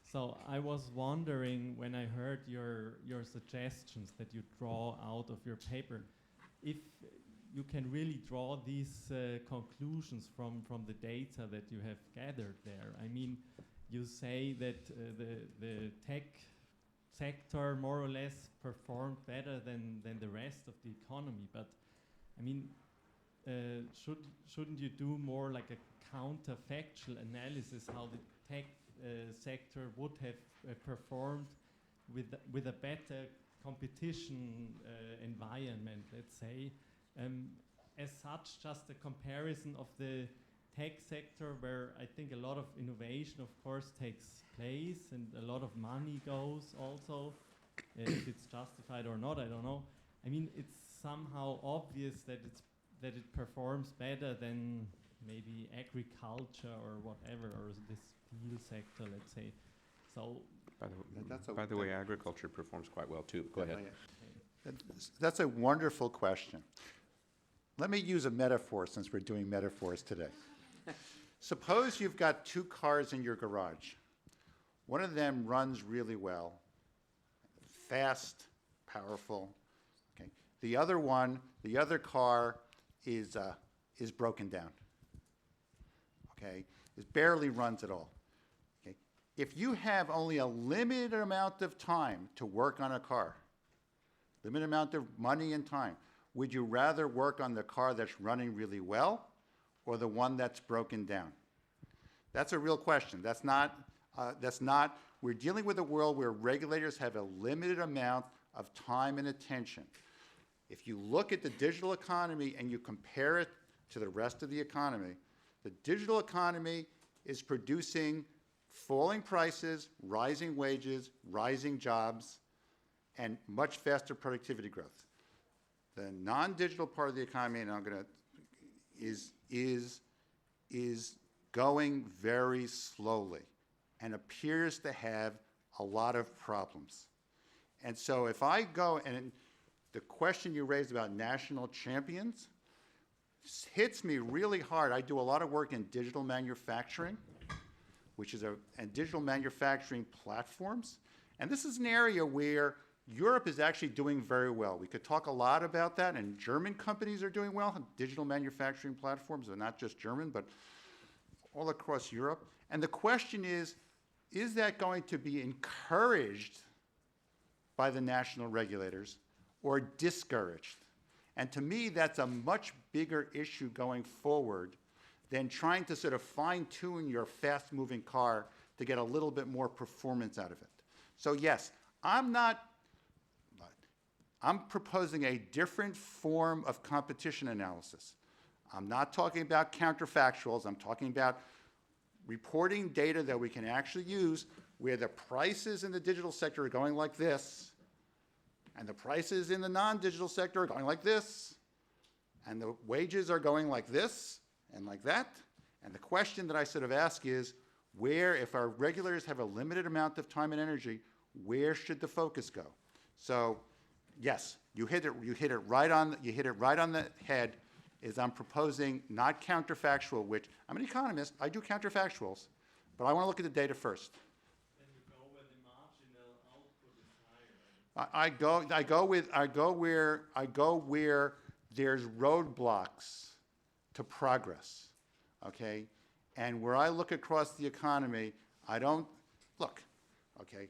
So I was wondering, when I heard your suggestions that you draw out of your paper, if you can really draw these conclusions from the data that you have gathered there. I mean, you say that the tech sector more or less performed better than the rest of the economy, but I mean, shouldn't you do more like a counterfactual analysis how the tech sector would have performed with a better competition environment, let's say? As such, just a comparison of the tech sector, where I think a lot of innovation, of course, takes place and a lot of money goes also. If it's justified or not, I don't know. I mean, it's somehow obvious that it performs better than maybe agriculture or whatever, or the steel sector, let's say. So, by the way, agriculture performs quite well too. Go ahead. That's a wonderful question. Let me use a metaphor, since we're doing metaphors today. Suppose you've got two cars in your garage. One of them runs really well, fast, powerful. Okay. The other car is broken down. Okay, it barely runs at all. Okay. If you have only a limited amount of time to work on a car, limited amount of money and time, would you rather work on the car that's running really well or the one that's broken down? That's a real question. That's not, we're dealing with a world where regulators have a limited amount of time and attention. If you look at the digital economy and you compare it to the rest of the economy, the digital economy is producing falling prices, rising wages, rising jobs, and much faster productivity growth. The non-digital part of the economy, and I'm going to, is going very slowly and appears to have a lot of problems. And so if I go, and the question you raised about national champions hits me really hard. I do a lot of work in digital manufacturing, which is and digital manufacturing platforms. And this is an area where Europe is actually doing very well. We could talk a lot about that, and German companies are doing well. Digital manufacturing platforms are not just German, but all across Europe. And the question is that going to be encouraged by the national regulators or discouraged? And to me, that's a much bigger issue going forward than trying to sort of fine-tune your fast-moving car to get a little bit more performance out of it. So yes, I'm proposing a different form of competition analysis. I'm not talking about counterfactuals. I'm talking about reporting data that we can actually use where the prices in the digital sector are going like this, and the prices in the non-digital sector are going like this, and the wages are going like this and like that. And the question that I sort of ask is, where, if our regulators have a limited amount of time and energy, where should the focus go? So, yes, you hit it right on the head. Is I'm proposing not counterfactual, which I'm an economist. I do counterfactuals, but I want to look at the data first. Then you go where the marginal output is higher. I go where there's roadblocks to progress, okay? And where I look across the economy, I don't look, okay?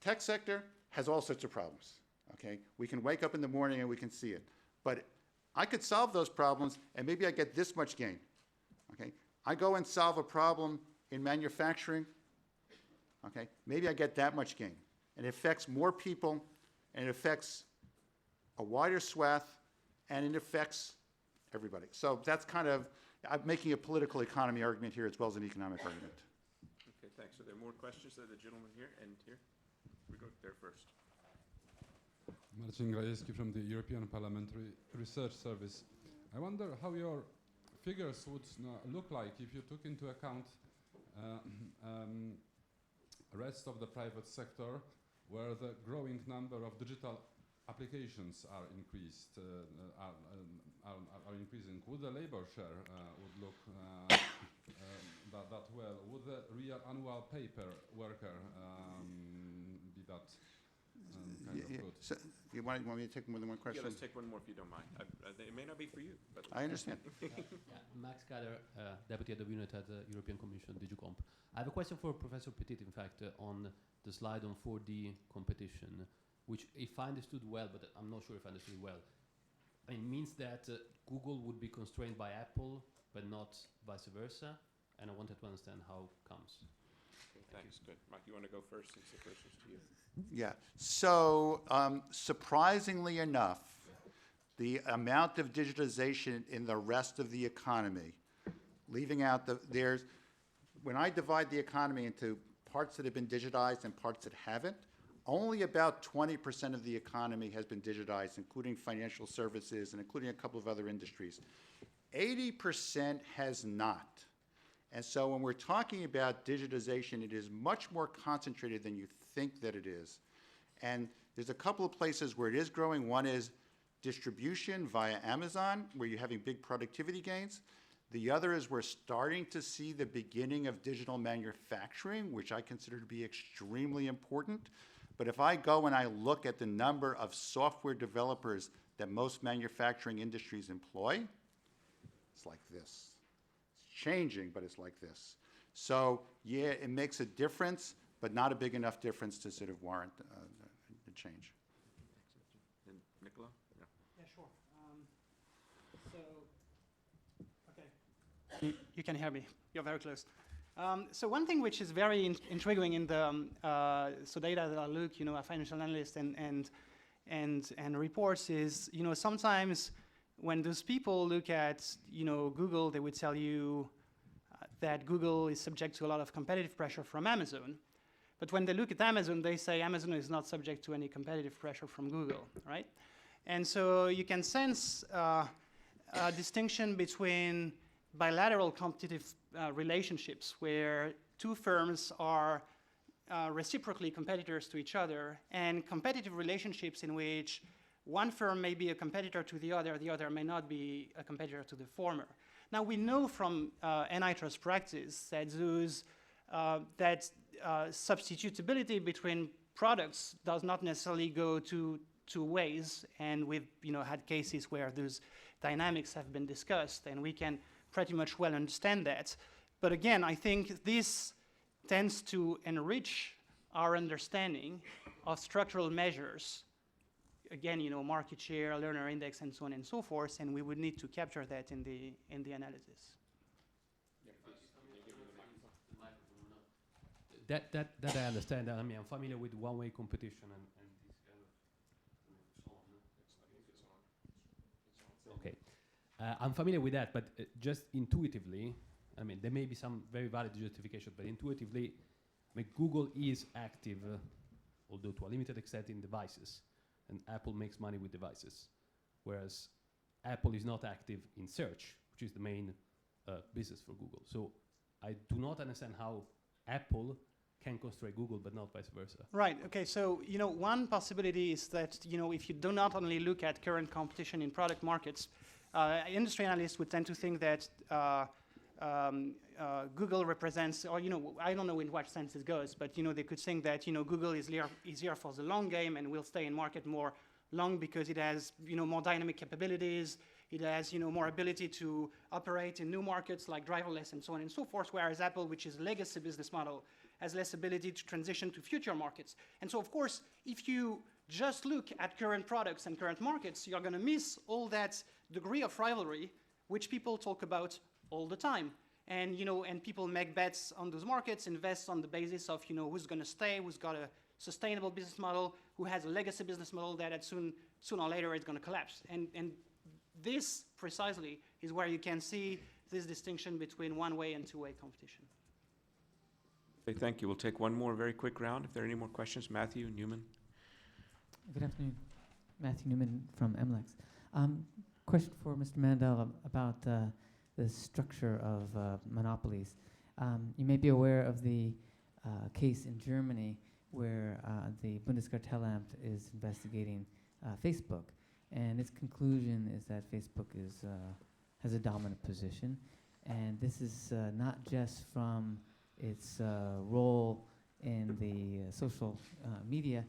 Tech sector has all sorts of problems, okay? We can wake up in the morning and we can see it, but I could solve those problems and maybe I get this much gain, okay? I go and solve a problem in manufacturing, okay? Maybe I get that much gain. And it affects more people, and it affects a wider swath, and it affects everybody. So that's kind of, I'm making a political economy argument here as well as an economic argument. Okay, thanks. Are there more questions to the gentleman here and here? We go there first. Marcin Grajewski from the European Parliamentary Research Service. I wonder how your figures would look like if you took into account rest of the private sector, where the growing number of digital applications are increased, are increasing. Would the labor share would look that well? Would the real annual paper worker be that kind of good? So you want me to take more than one question? Yeah, let's take one more if you don't mind. It may not be for you, but I understand. Max Galler, Deputy Head of Unit at the European Commission, DigiComp. I have a question for Professor Petit, in fact, on the slide on 4D competition, which, if I understood well, but I'm not sure if I understood well, it means that Google would be constrained by Apple, but not vice versa. And I wanted to understand how it comes. okay, thanks. Good. Mike, you want to go first since the first is to you? Yeah. So surprisingly enough, the amount of digitization in the rest of the economy, leaving out when I divide the economy into parts that have been digitized and parts that haven't, only about 20% of the economy has been digitized, including financial services and including a couple of other industries. 80% has not. And so when we're talking about digitization, it is much more concentrated than you think that it is. And there's a couple of places where it is growing. One is distribution via Amazon, where you're having big productivity gains. The other is we're starting to see the beginning of digital manufacturing, which I consider to be extremely important. But if I go and I look at the number of software developers that most manufacturing industries employ, it's like this. Changing, but it's like this. So yeah, it makes a difference, but not a big enough difference to sort of warrant the change. And Nicola? Yeah. Yeah, sure. You can hear me. You're very close. So one thing which is very intriguing in the so data that I look, a financial analyst and reports is, sometimes when those people look at, Google, they would tell you that Google is subject to a lot of competitive pressure from Amazon. But when they look at Amazon, they say Amazon is not subject to any competitive pressure from Google, right? And so you can sense a distinction between bilateral competitive relationships where two firms are reciprocally competitors to each other, and competitive relationships in which one firm may be a competitor to the other may not be a competitor to the former. Now we know from antitrust practice that those substitutability between products does not necessarily go two ways, and we've had cases where those dynamics have been discussed, and we can pretty much well understand that. But again, I think this tends to enrich our understanding of structural measures. Again, market share, learner index, and so on and so forth, and we would need to capture that in the analysis. That I understand. I mean, I'm familiar with one-way competition and this kind of. Okay, I'm familiar with that, but just intuitively, I mean, there may be some very valid justification, but intuitively, I mean, Google is active, although to a limited extent, in devices, and Apple makes money with devices, whereas Apple is not active in search, which is the main business for Google. So I do not understand how Apple can constrain Google, but not vice versa. Right. Okay. So one possibility is that if you do not only look at current competition in product markets, industry analysts would tend to think that Google represents, or I don't know in what sense it goes, but they could think that Google is here for the long game and will stay in market more long because it has more dynamic capabilities, it has more ability to operate in new markets like driverless and so on and so forth, whereas Apple, which is a legacy business model, has less ability to transition to future markets. And so of course, if you just look at current products and current markets, you're going to miss all that degree of rivalry which people talk about all the time. And and people make bets on those markets, invest on the basis of who's going to stay, who's got a sustainable business model, who has a legacy business model that sooner or later is going to collapse. And this precisely is where you can see this distinction between one-way and two-way competition. Okay, thank you. We'll take one more very quick round. If there are any more questions, Matthew, Newman. Good afternoon. Matthew Newman from MLEX. Question for Mr. Mandel about the structure of monopolies. You may be aware of the case in Germany where the Bundeskartellamt is investigating Facebook, and its conclusion is that Facebook has a dominant position, and this is not just from its role in the social media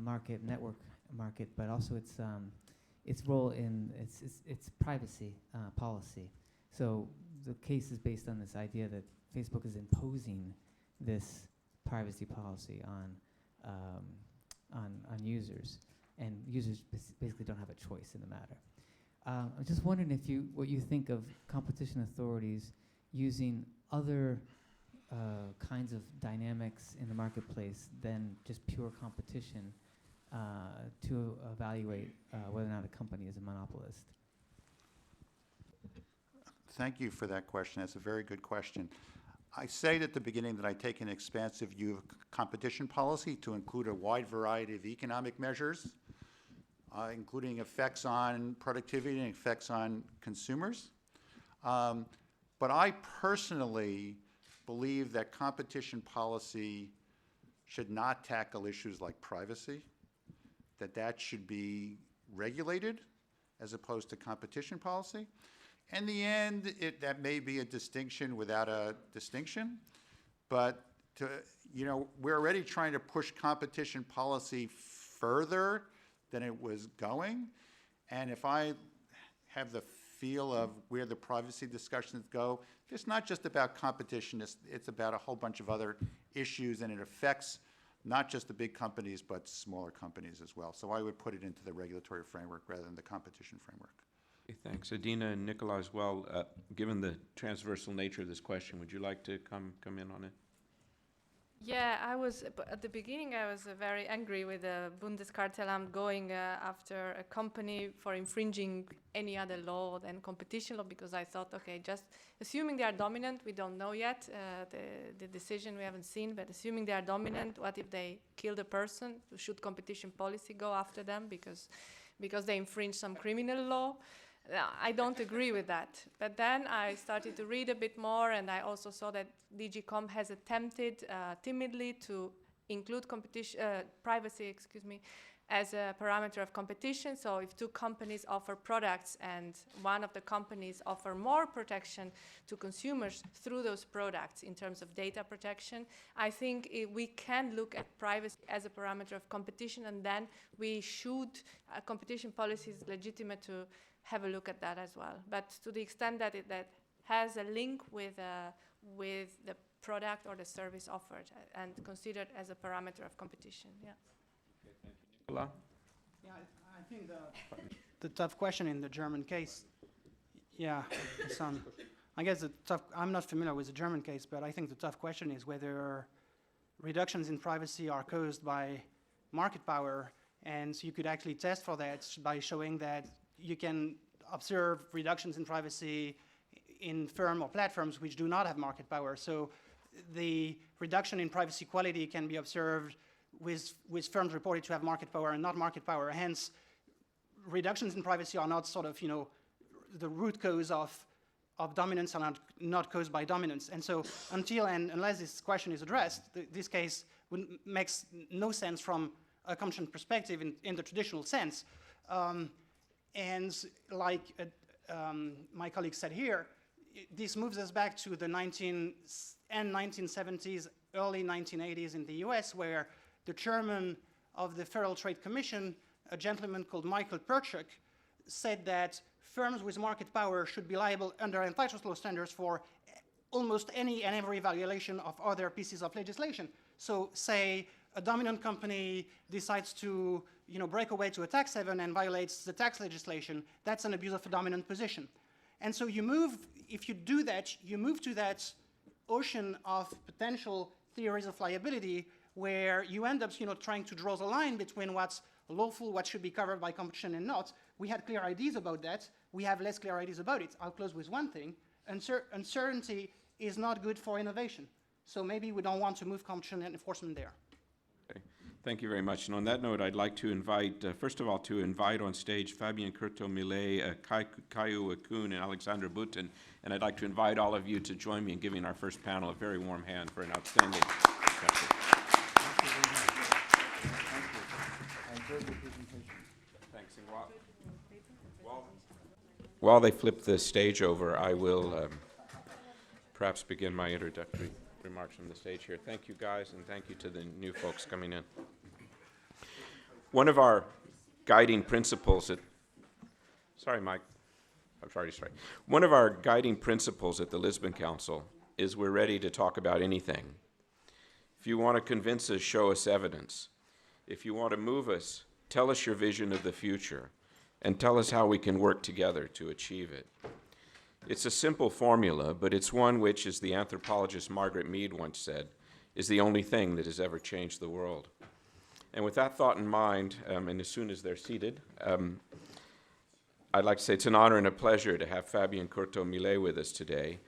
market, network market, but also its role in its privacy policy. So the case is based on this idea that Facebook is imposing this privacy policy on users, and users basically don't have a choice in the matter. I'm just wondering what you think of competition authorities using other kinds of dynamics in the marketplace than just pure competition to evaluate whether or not a company is a monopolist. Thank you for that question. That's a very good question. I said at the beginning that I take an expansive view of competition policy to include a wide variety of economic measures, including effects on productivity and effects on consumers. But I personally believe that competition policy should not tackle issues like privacy, that should be regulated as opposed to competition policy. In the end, that may be a distinction without a distinction, but we're already trying to push competition policy further than it was going, and if I have the feel of where the privacy discussions go, it's not just about competition, it's about a whole bunch of other issues, and it affects not just the big companies, but smaller companies as well. So I would put it into the regulatory framework rather than the competition framework. Okay, thanks. Adina and Nicola as well, given the transversal nature of this question, would you like to come in on it? Yeah, at the beginning I was very angry with the Bundeskartellamt going after a company for infringing any other law than competition law, because I thought, okay, just assuming they are dominant, we don't know yet, the decision we haven't seen, but assuming they are dominant, what if they kill the person? Should competition policy go after them because they infringe some criminal law? I don't agree with that. But then I started to read a bit more, and I also saw that DG Comp has attempted timidly to include privacy, as a parameter of competition. So if two companies offer products and one of the companies offer more protection to consumers through those products in terms of data protection, I think we can look at privacy as a parameter of competition, and then we should, competition policy is legitimate to have a look at that as well. But to the extent that that has a link with the product or the service offered and considered as a parameter of competition. Yeah. Okay, thank you. Nicola? Yeah, I think the tough question in the German case, yeah, I guess I'm not familiar with the German case, but I think the tough question is whether reductions in privacy are caused by market power, and so you could actually test for that by showing that you can observe reductions in privacy in firm or platforms which do not have market power. So the reduction in privacy quality can be observed with firms reported to have market power and not market power. Hence, reductions in privacy are not sort of, the root cause of dominance are not caused by dominance. And so until and unless this question is addressed, this case makes no sense from a competition perspective in the traditional sense. And like my colleague said here, this moves us back to the 1970s, early 1980s in the US, where the chairman of the Federal Trade Commission, a gentleman called Michael Perchuk, said that firms with market power should be liable under antitrust law standards for almost any and every violation of other pieces of legislation. So say a dominant company decides to break away to a tax haven and violates the tax legislation, that's an abuse of a dominant position. And so if you do that, you move to that ocean of potential theories of liability where you end up trying to draw the line between what's lawful, what should be covered by competition and not. We had clear ideas about that. We have less clear ideas about it. I'll close with one thing. Uncertainty is not good for innovation. So maybe we don't want to move competition and enforcement there. Thank you very much. And on that note, I'd like to invite, first of all, on stage Fabien Curto Millet, Kai-Uwe Kühn, and Aleksandra Boutin. And I'd like to invite all of you to join me in giving our first panel a very warm hand for an outstanding discussion. Thank you. I enjoyed the presentation. Thanks. And while they flip the stage over, I will perhaps begin my introductory remarks from the stage here. Thank you, guys, and thank you to the new folks coming in. One of our guiding principles One of our guiding principles at the Lisbon Council is we're ready to talk about anything. If you want to convince us, show us evidence. If you want to move us, tell us your vision of the future, and tell us how we can work together to achieve it. It's a simple formula, but it's one which, as the anthropologist Margaret Mead once said, is the only thing that has ever changed the world. And with that thought in mind, and as soon as they're seated, I'd like to say it's an honor and a pleasure to have Fabien Curto Millet with us today.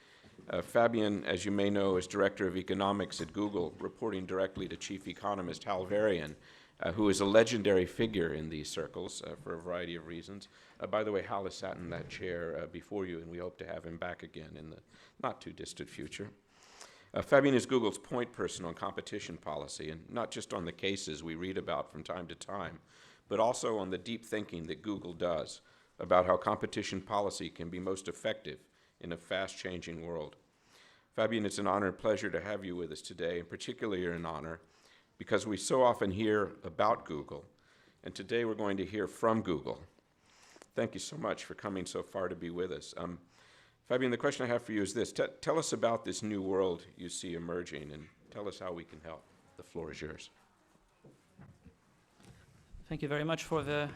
Fabien, as you may know, is Director of Economics at Google, reporting directly to Chief Economist Hal Varian, who is a legendary figure in these circles for a variety of reasons. By the way, Hal has sat in that chair before you, and we hope to have him back again in the not-too-distant future. Fabien is Google's point person on competition policy, and not just on the cases we read about from time to time, but also on the deep thinking that Google does about how competition policy can be most effective in a fast-changing world. Fabien, it's an honor and pleasure to have you with us today, and particularly an honor because we so often hear about Google, and today we're going to hear from Google. Thank you so much for coming so far to be with us. Fabien, the question I have for you is this. Tell us about this new world you see emerging, and tell us how we can help. The floor is yours. Thank you very much for the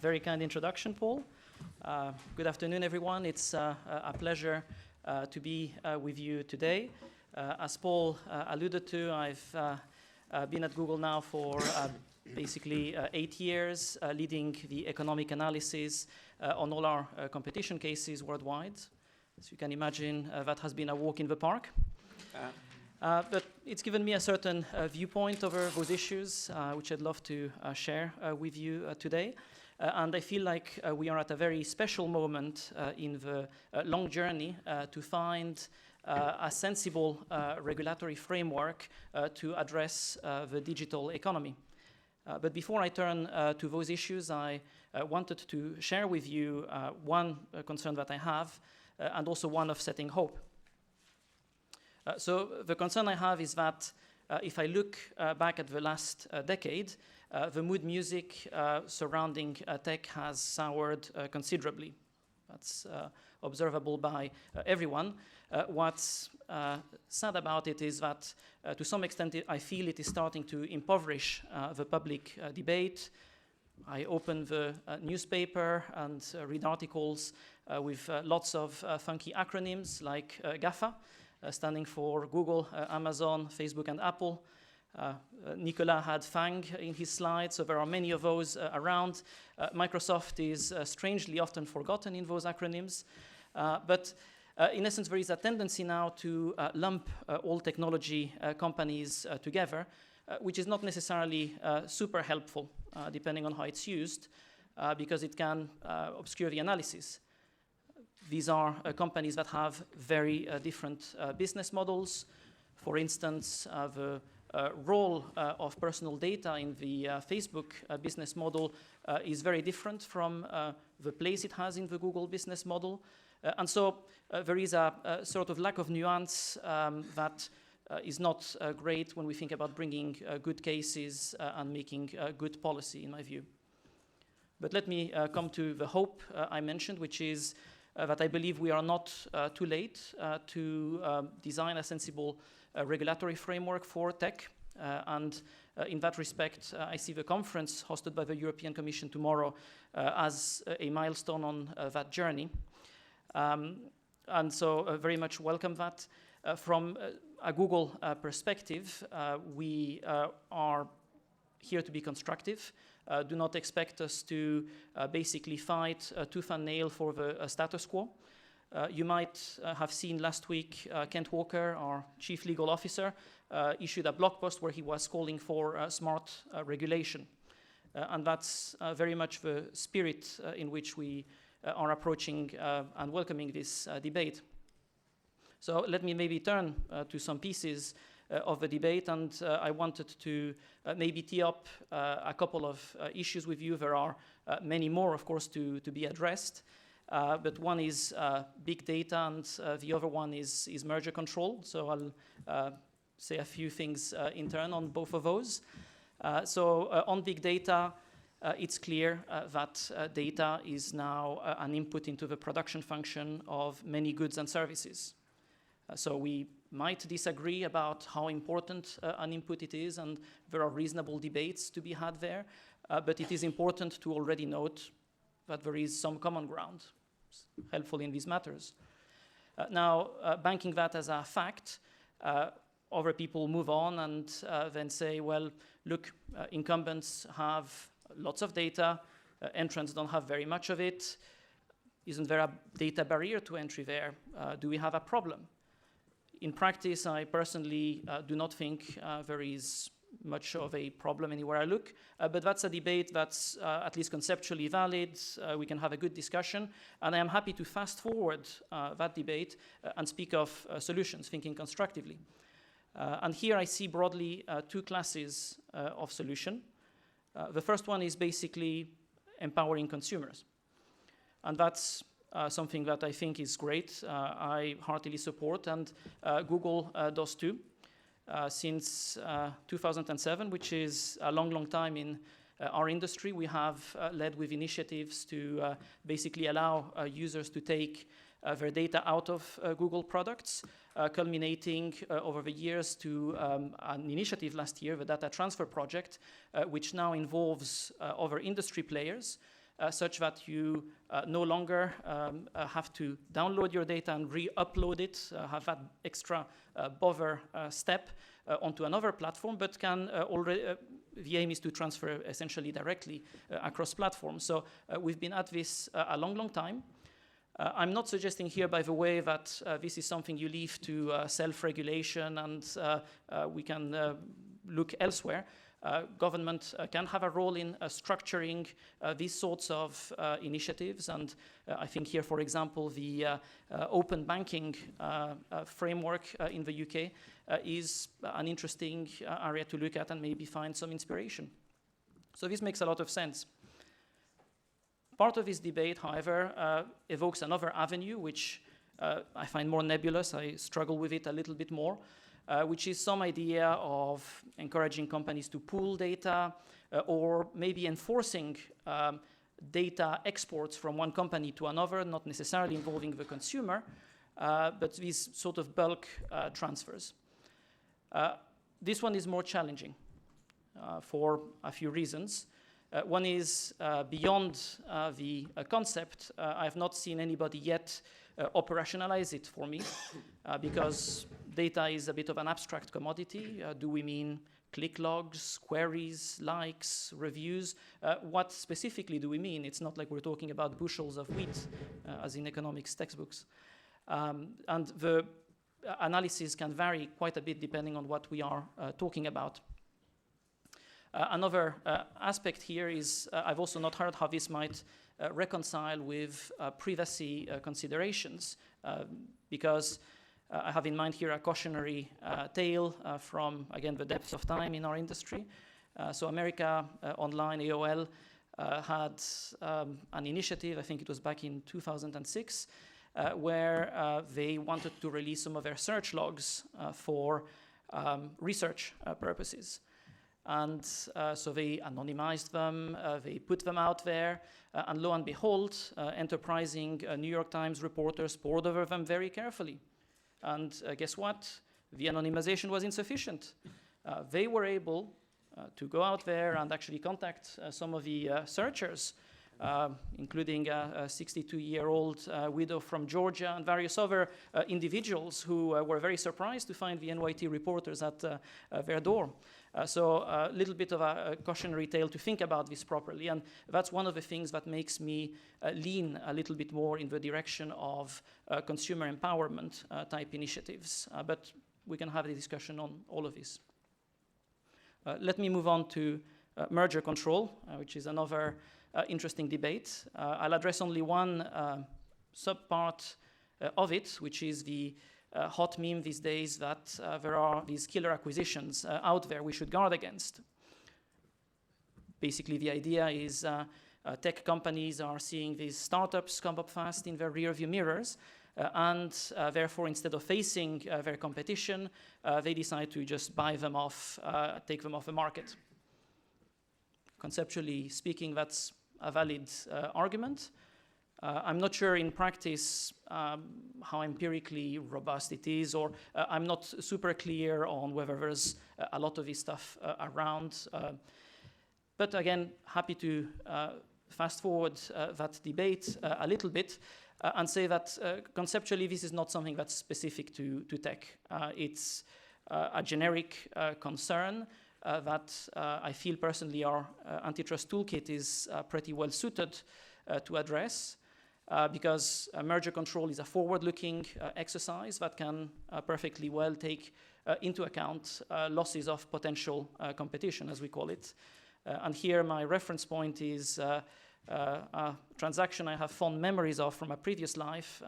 very kind introduction, Paul. Good afternoon, everyone. It's a pleasure to be with you today. As Paul alluded to, I've been at Google now for basically 8 years, leading the economic analysis on all our competition cases worldwide. As you can imagine, that has been a walk in the park. But it's given me a certain viewpoint over those issues, which I'd love to share with you today. And I feel like we are at a very special moment in the long journey to find a sensible regulatory framework to address the digital economy. But before I turn to those issues, I wanted to share with you one concern that I have and also one of setting hope. So the concern I have is that if I look back at the last decade, the mood music surrounding tech has soured considerably. That's observable by everyone. What's sad about it is that to some extent I feel it is starting to impoverish the public debate. I open the newspaper and read articles with lots of funky acronyms like GAFA, standing for Google, Amazon, Facebook, and Apple. Nicolas had FANG in his slides, so there are many of those around. Microsoft is strangely often forgotten in those acronyms. But in essence, there is a tendency now to lump all technology companies together, which is not necessarily super helpful, depending on how it's used, because it can obscure the analysis. These are companies that have very different business models. For instance, the role of personal data in the Facebook business model is very different from the place it has in the Google business model. And so there is a sort of lack of nuance that is not great when we think about bringing good cases and making good policy, in my view. But let me come to the hope I mentioned, which is that I believe we are not too late to design a sensible regulatory framework for tech. And in that respect, I see the conference hosted by the European Commission tomorrow as a milestone on that journey. And so very much welcome that. From a Google perspective, we are here to be constructive. Do not expect us to basically fight tooth and nail for the status quo. You might have seen last week Kent Walker, our chief legal officer, issued a blog post where he was calling for smart regulation. And that's very much the spirit in which we are approaching and welcoming this debate. So let me maybe turn to some pieces of the debate, and I wanted to maybe tee up a couple of issues with you. There are many more, of course, to be addressed, but one is big data, and the other one is merger control. So I'll say a few things in turn on both of those. So on big data, it's clear that data is now an input into the production function of many goods and services. So we might disagree about how important an input it is, and there are reasonable debates to be had there, but it is important to already note that there is some common ground. It's helpful in these matters. Now, banking that as a fact, other people move on and then say, well, look, incumbents have lots of data, entrants don't have very much of it. Isn't there a data barrier to entry there? Do we have a problem? In practice, I personally do not think there is much of a problem anywhere I look, but that's a debate that's at least conceptually valid. We can have a good discussion, and I am happy to fast forward that debate and speak of solutions, thinking constructively. And here I see broadly two classes of solution. The first one is basically empowering consumers, and that's something that I think is great. I heartily support, and Google does too. Since 2007, which is a long, long time in our industry, we have led with initiatives to basically allow users to take their data out of Google products, culminating over the years to an initiative last year, the Data Transfer Project, which now involves other industry players such that you no longer have to download your data and re-upload it, have that extra bother step onto another platform, but can already, the aim is to transfer essentially directly across platforms. So we've been at this a long, long time. I'm not suggesting here, by the way, that this is something you leave to self-regulation and we can look elsewhere. Government can have a role in structuring these sorts of initiatives, and I think here, for example, the open banking framework in the UK is an interesting area to look at and maybe find some inspiration. So this makes a lot of sense. Part of this debate, however, evokes another avenue, which I find more nebulous. I struggle with it a little bit more, which is some idea of encouraging companies to pool data or maybe enforcing data exports from one company to another, not necessarily involving the consumer, but these sort of bulk transfers. This one is more challenging for a few reasons. One is beyond the concept. I have not seen anybody yet operationalize it for me because data is a bit of an abstract commodity. Do we mean click logs, queries, likes, reviews? What specifically do we mean? It's not like we're talking about bushels of wheat as in economics textbooks. And the analysis can vary quite a bit depending on what we are talking about. Another aspect here is I've also not heard how this might reconcile with privacy considerations because I have in mind here a cautionary tale from, again, the depths of time in our industry. So America Online, AOL, had an initiative, I think it was back in 2006, where they wanted to release some of their search logs for research purposes. And so they anonymized them, they put them out there, and lo and behold, enterprising New York Times reporters pored over them very carefully. And guess what? The anonymization was insufficient. They were able to go out there and actually contact some of the searchers, including a 62-year-old widow from Georgia and various other individuals who were very surprised to find the NYT reporters at their door. So a little bit of a cautionary tale to think about this properly. And that's one of the things that makes me lean a little bit more in the direction of consumer empowerment type initiatives. But we can have a discussion on all of this. Let me move on to merger control, which is another interesting debate. I'll address only one subpart of it, which is the hot meme these days that there are these killer acquisitions out there we should guard against. Basically, the idea is tech companies are seeing these startups come up fast in their rearview mirrors, and therefore, instead of facing their competition, they decide to just buy them off, take them off the market. Conceptually speaking, that's a valid argument. I'm not sure in practice how empirically robust it is, or I'm not super clear on whether there's a lot of this stuff around. But again, happy to fast forward that debate a little bit and say that conceptually this is not something that's specific to tech. It's a generic concern that I feel personally our antitrust toolkit is pretty well suited to address. Because merger control is a forward-looking exercise that can perfectly well take into account losses of potential competition, as we call it. And here my reference point is a transaction I have fond memories of from a previous life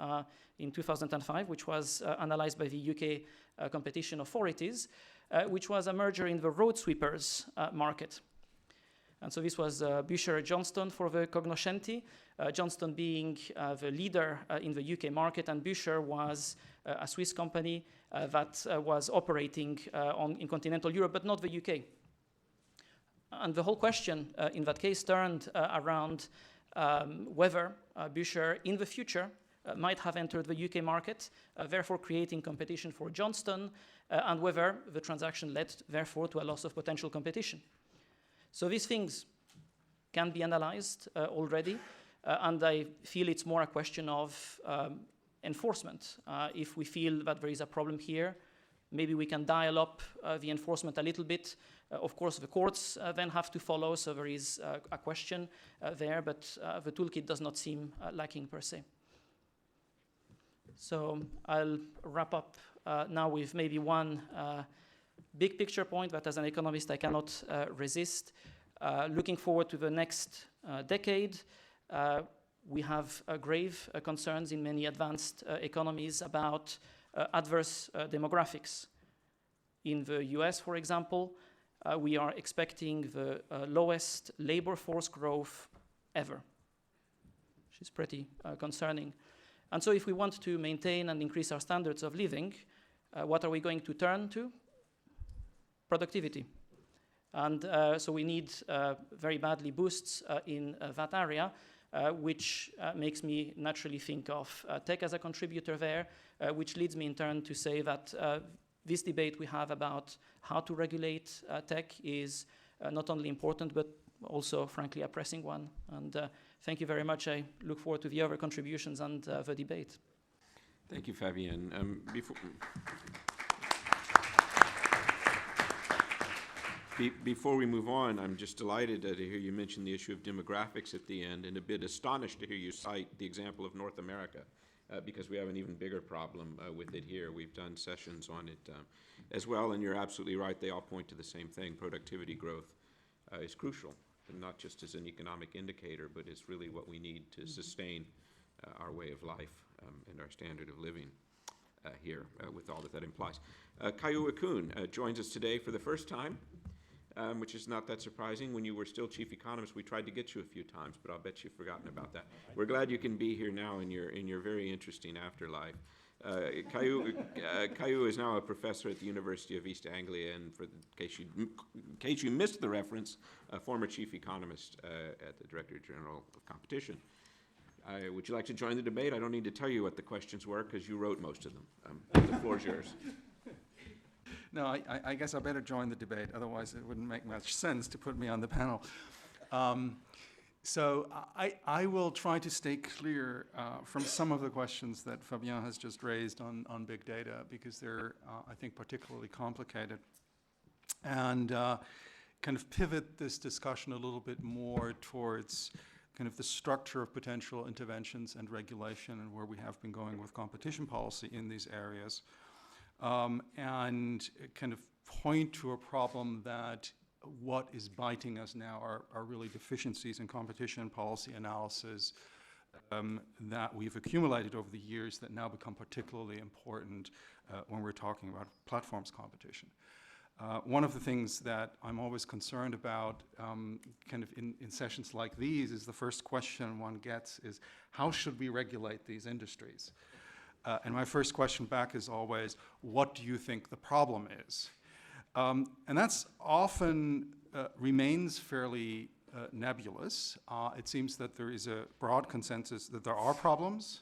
in 2005, which was analyzed by the UK competition authorities, which was a merger in the road sweepers market. And so this was Boucher-Johnston for the cognoscenti, Johnston being the leader in the UK market, and Boucher was a Swiss company that was operating in continental Europe, but not the UK. And the whole question in that case turned around whether Boucher in the future might have entered the UK market, therefore creating competition for Johnston, and whether the transaction led, therefore, to a loss of potential competition. So these things can be analyzed already, and I feel it's more a question of enforcement. If we feel that there is a problem here, maybe we can dial up the enforcement a little bit. Of course, the courts then have to follow, so there is a question there, but the toolkit does not seem lacking per se. So I'll wrap up now with maybe one big picture point that as an economist I cannot resist. Looking forward to the next decade, we have grave concerns in many advanced economies about adverse demographics. In the US, for example, we are expecting the lowest labor force growth ever, which is pretty concerning. And so if we want to maintain and increase our standards of living, what are we going to turn to? Productivity. And so we need very badly boosts in that area, which makes me naturally think of tech as a contributor there, which leads me in turn to say that this debate we have about how to regulate tech is not only important, but also, frankly, a pressing one. And thank you very much. I look forward to the other contributions and the debate. Thank you, Fabien. Before we move on, I'm just delighted to hear you mention the issue of demographics at the end, and a bit astonished to hear you cite the example of North America, because we have an even bigger problem with it here. We've done sessions on it as well, and you're absolutely right. They all point to the same thing. Productivity growth is crucial, and not just as an economic indicator, but it's really what we need to sustain our way of life and our standard of living here, with all that that implies. Kai-Uwe Kühn joins us today for the first time. Which is not that surprising. When you were still chief economist, we tried to get you a few times, but I'll bet you've forgotten about that. We're glad you can be here now in your very interesting afterlife. Kai-Uwe is now a professor at the University of East Anglia, and in case you missed the reference, a former chief economist at the Director General of Competition. Would you like to join the debate? I don't need to tell you what the questions were, because you wrote most of them. The floor is yours. No, I guess I better join the debate, otherwise it wouldn't make much sense to put me on the panel. So I will try to stay clear from some of the questions that Fabien has just raised on big data, because they're, I think, particularly complicated, and kind of pivot this discussion a little bit more towards kind of the structure of potential interventions and regulation, and where we have been going with competition policy in these areas. And kind of point to a problem that what is biting us now are really deficiencies in competition policy analysis that we've accumulated over the years that now become particularly important when we're talking about platforms competition. One of the things that I'm always concerned about kind of in sessions like these is the first question one gets is, how should we regulate these industries? And my first question back is always, what do you think the problem is? And that's often remains fairly nebulous. It seems that there is a broad consensus that there are problems,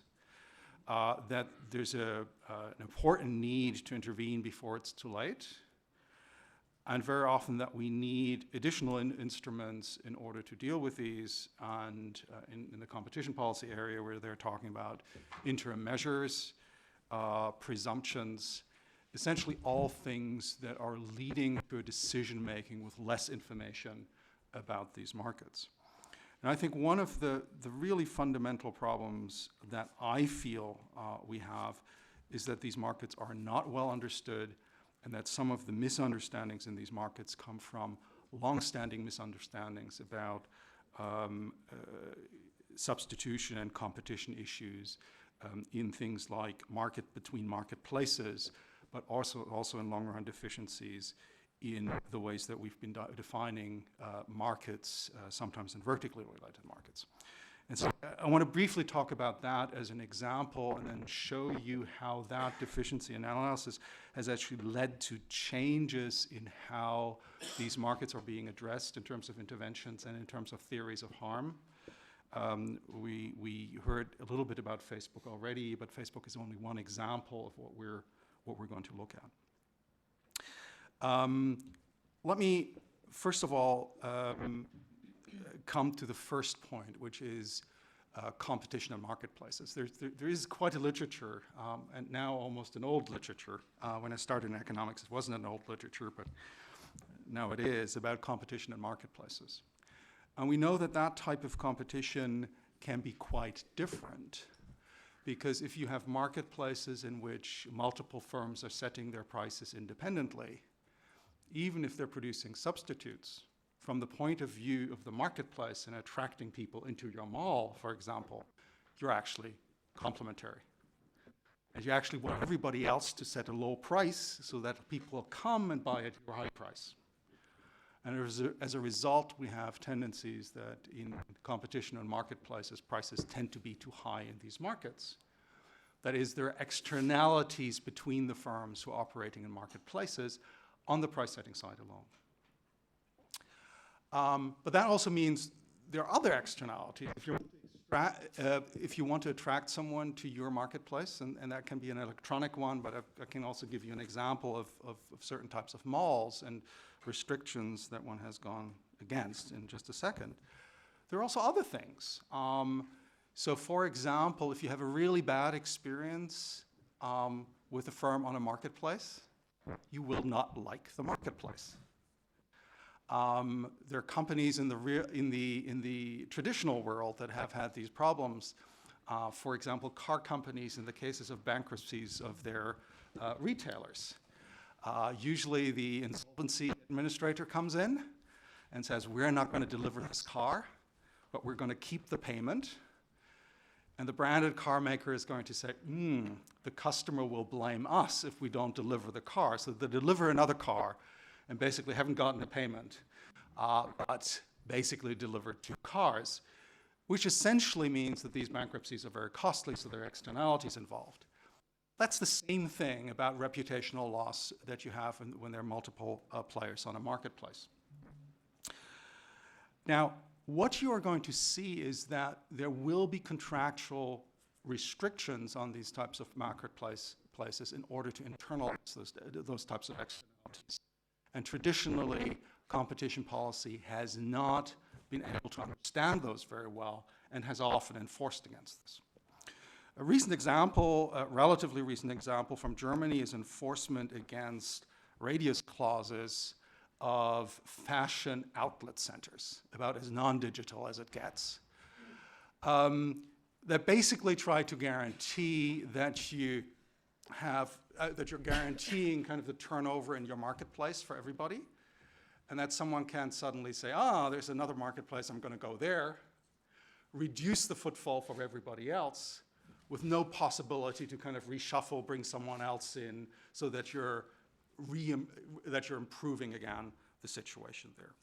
that there's an important need to intervene before it's too late, and very often that we need additional instruments in order to deal with these. And in the competition policy area, where they're talking about interim measures, presumptions, essentially all things that are leading to a decision-making with less information about these markets. And I think one of the really fundamental problems that I feel we have is that these markets are not well understood, and that some of the misunderstandings in these markets come from long-standing misunderstandings about substitution and competition issues in things like market between marketplaces, but also in long-run deficiencies in the ways that we've been defining markets, sometimes in vertically related markets. And so I want to briefly talk about that as an example, and then show you how that deficiency analysis has actually led to changes in how these markets are being addressed in terms of interventions and in terms of theories of harm. We heard a little bit about Facebook already, but Facebook is only one example of what we're going to look at. Let me first of all come to the first point, which is competition and marketplaces. There is quite a literature, and now almost an old literature. When I started in economics, it wasn't an old literature, but now it is, about competition and marketplaces. And we know that that type of competition can be quite different, because if you have marketplaces in which multiple firms are setting their prices independently, even if they're producing substitutes, from the point of view of the marketplace and attracting people into your mall, for example, you're actually complementary. And you actually want everybody else to set a low price so that people will come and buy at your high price. And as a result, we have tendencies that in competition and marketplaces, prices tend to be too high in these markets. That is, there are externalities between the firms who are operating in marketplaces on the price setting side alone. But that also means there are other externalities. If you want to attract someone to your marketplace, and that can be an electronic one, but I can also give you an example of certain types of malls and restrictions that one has gone against in just a second. There are also other things. So for example, if you have a really bad experience with a firm on a marketplace, you will not like the marketplace. There are companies in the traditional world that have had these problems. For example, car companies in the cases of bankruptcies of their retailers. Usually the insolvency administrator comes in and says, we're not going to deliver this car, but we're going to keep the payment. And the branded car maker is going to say, the customer will blame us if we don't deliver the car. So they deliver another car and basically haven't gotten a payment, but basically delivered 2 cars, which essentially means that these bankruptcies are very costly, so there are externalities involved. That's the same thing about reputational loss that you have when there are multiple players on a marketplace. Now, what you are going to see is that there will be contractual restrictions on these types of marketplaces in order to internalize those types of externalities. And traditionally, competition policy has not been able to understand those very well and has often enforced against this. A recent example, a relatively recent example from Germany is enforcement against radius clauses of fashion outlet centers, about as non-digital as it gets, that basically try to guarantee that you have that you're guaranteeing kind of the turnover in your marketplace for everybody, and that someone can't suddenly say, there's another marketplace, I'm going to go there, reduce the footfall for everybody else, with no possibility to kind of reshuffle, bring someone else in, so that you're improving again the situation there.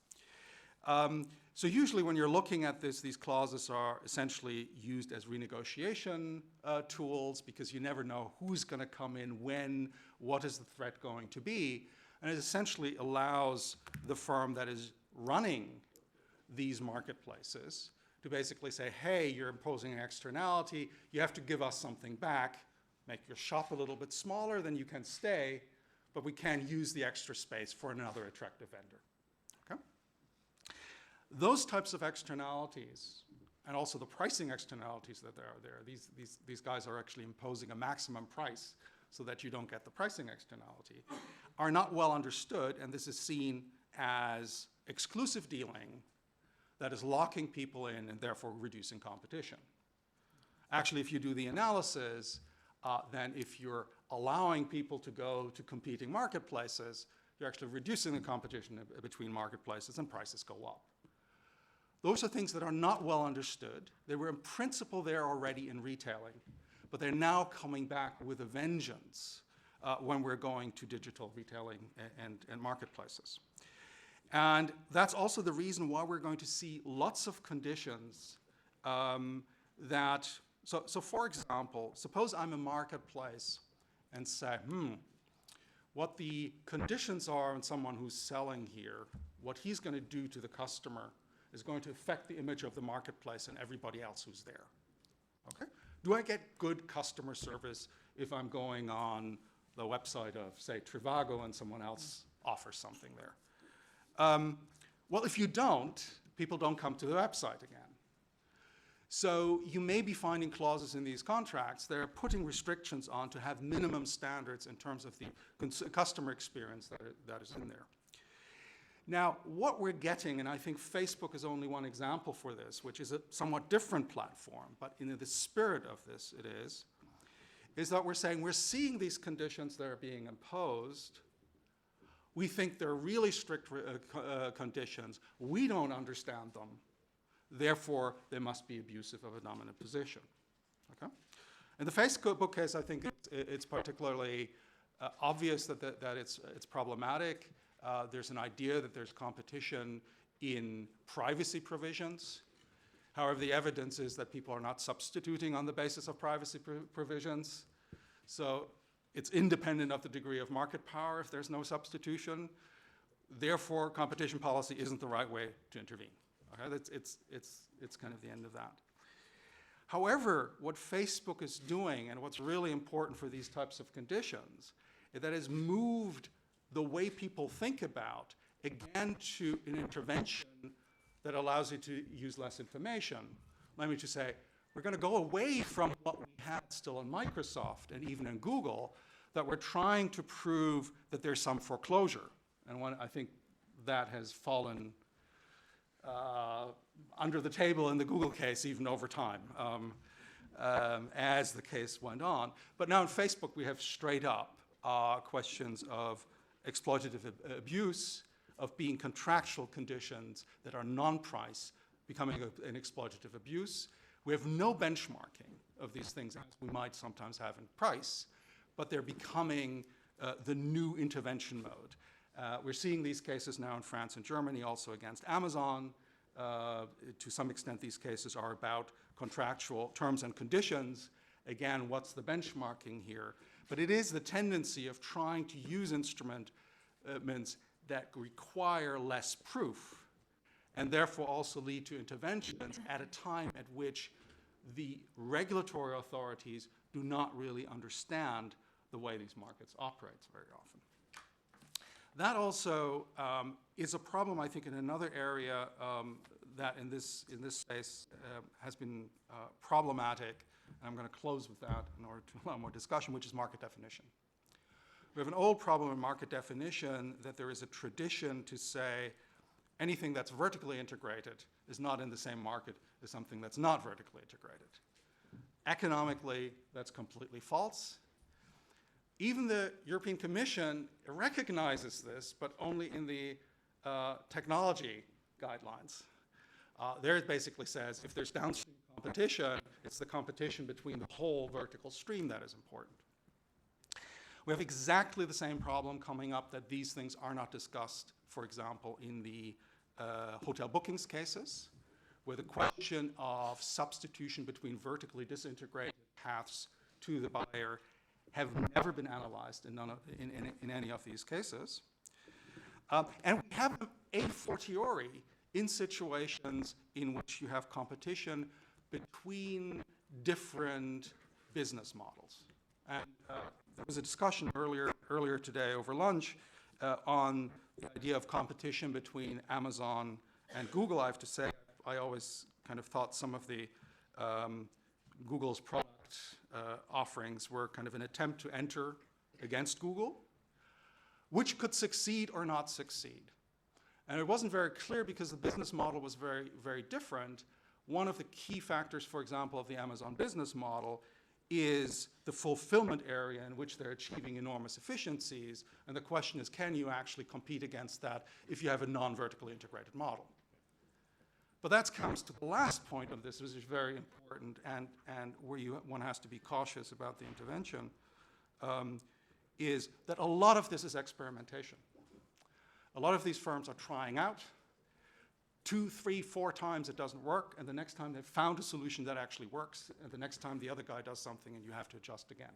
So usually when you're looking at this, these clauses are essentially used as renegotiation tools, because you never know who's going to come in when, what is the threat going to be, and it essentially allows the firm that is running these marketplaces to basically say, hey, you're imposing an externality, you have to give us something back, make your shop a little bit smaller, then you can stay, but we can use the extra space for another attractive vendor. Okay? Those types of externalities, and also the pricing externalities that are there, these guys are actually imposing a maximum price so that you don't get the pricing externality, are not well understood, and this is seen as exclusive dealing that is locking people in and therefore reducing competition. Actually, if you do the analysis, then if you're allowing people to go to competing marketplaces, you're actually reducing the competition between marketplaces and prices go up. Those are things that are not well understood. They were in principle there already in retailing, but they're now coming back with a vengeance when we're going to digital retailing and marketplaces. And that's also the reason why we're going to see lots of conditions so for example, suppose I'm a marketplace and say, what the conditions are on someone who's selling here, what he's going to do to the customer is going to affect the image of the marketplace and everybody else who's there. Okay? Do I get good customer service if I'm going on the website of, say, Trivago and someone else offers something there? Well, if you don't, people don't come to the website again. So you may be finding clauses in these contracts that are putting restrictions on to have minimum standards in terms of the customer experience that is in there. Now, what we're getting, and I think Facebook is only one example for this, which is a somewhat different platform, but in the spirit of this it is that we're saying we're seeing these conditions that are being imposed. We think they're really strict conditions. We don't understand them. Therefore, they must be abusive of a dominant position. Okay? In the Facebook case, I think it's particularly obvious that it's problematic. There's an idea that there's competition in privacy provisions. However, the evidence is that people are not substituting on the basis of privacy provisions. So it's independent of the degree of market power if there's no substitution. Therefore, competition policy isn't the right way to intervene. Okay? It's kind of the end of that. However, what Facebook is doing, and what's really important for these types of conditions, is that it's moved the way people think about, again, to an intervention that allows you to use less information. Let me just say, we're going to go away from what we had still in Microsoft and even in Google, that we're trying to prove that there's some foreclosure. And I think that has fallen under the table in the Google case even over time as the case went on. But now in Facebook, we have straight up questions of exploitative abuse, of being contractual conditions that are non-price becoming an exploitative abuse. We have no benchmarking of these things as we might sometimes have in price, but they're becoming the new intervention mode. We're seeing these cases now in France and Germany, also against Amazon. To some extent, these cases are about contractual terms and conditions. Again, what's the benchmarking here? But it is the tendency of trying to use instruments that require less proof and therefore also lead to interventions at a time at which the regulatory authorities do not really understand the way these markets operate very often. That also is a problem, I think, in another area that in this space has been problematic, and I'm going to close with that in order to allow more discussion, which is market definition. We have an old problem in market definition that there is a tradition to say anything that's vertically integrated is not in the same market as something that's not vertically integrated. Economically, that's completely false. Even the European Commission recognizes this, but only in the technology guidelines. There it basically says if there's downstream competition, it's the competition between the whole vertical stream that is important. We have exactly the same problem coming up that these things are not discussed, for example, in the hotel bookings cases, where the question of substitution between vertically disintegrated paths to the buyer have never been analyzed in any of these cases. And we have them a fortiori in situations in which you have competition between different business models. And there was a discussion earlier today over lunch on the idea of competition between Amazon and Google. I have to say, I always kind of thought some of the Google's product offerings were kind of an attempt to enter against Google, which could succeed or not succeed. And it wasn't very clear because the business model was very, very different. One of the key factors, for example, of the Amazon business model is the fulfillment area in which they're achieving enormous efficiencies. And the question is, can you actually compete against that if you have a non-vertically integrated model? But that comes to the last point of this, which is very important and where one has to be cautious about the intervention, is that a lot of this is experimentation. A lot of these firms are trying out. 2, 3, 4 times it doesn't work, and the next time they've found a solution that actually works, and the next time the other guy does something and you have to adjust again.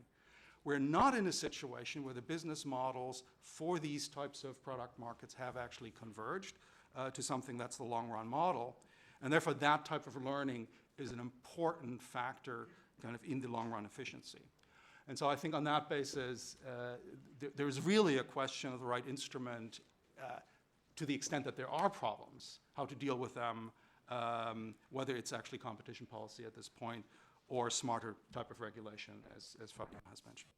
We're not in a situation where the business models for these types of product markets have actually converged to something that's the long-run model, and therefore that type of learning is an important factor kind of in the long-run efficiency. And so I think on that basis, there's really a question of the right instrument to the extent that there are problems, how to deal with them, whether it's actually competition policy at this point or smarter type of regulation, as Fabien has mentioned.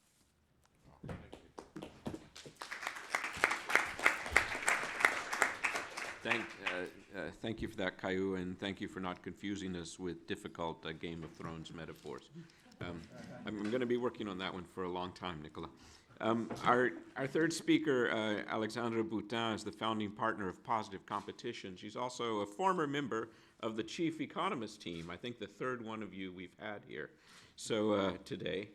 Thank you for that, Kai-Uwe, and thank you for not confusing us with difficult Game of Thrones metaphors. I'm going to be working on that one for a long time, Nicolas. Our third speaker, Aleksandra Boutin, is the founding partner of Positive Competition. She's also a former member of the chief economist team, I think the third one of you we've had here today.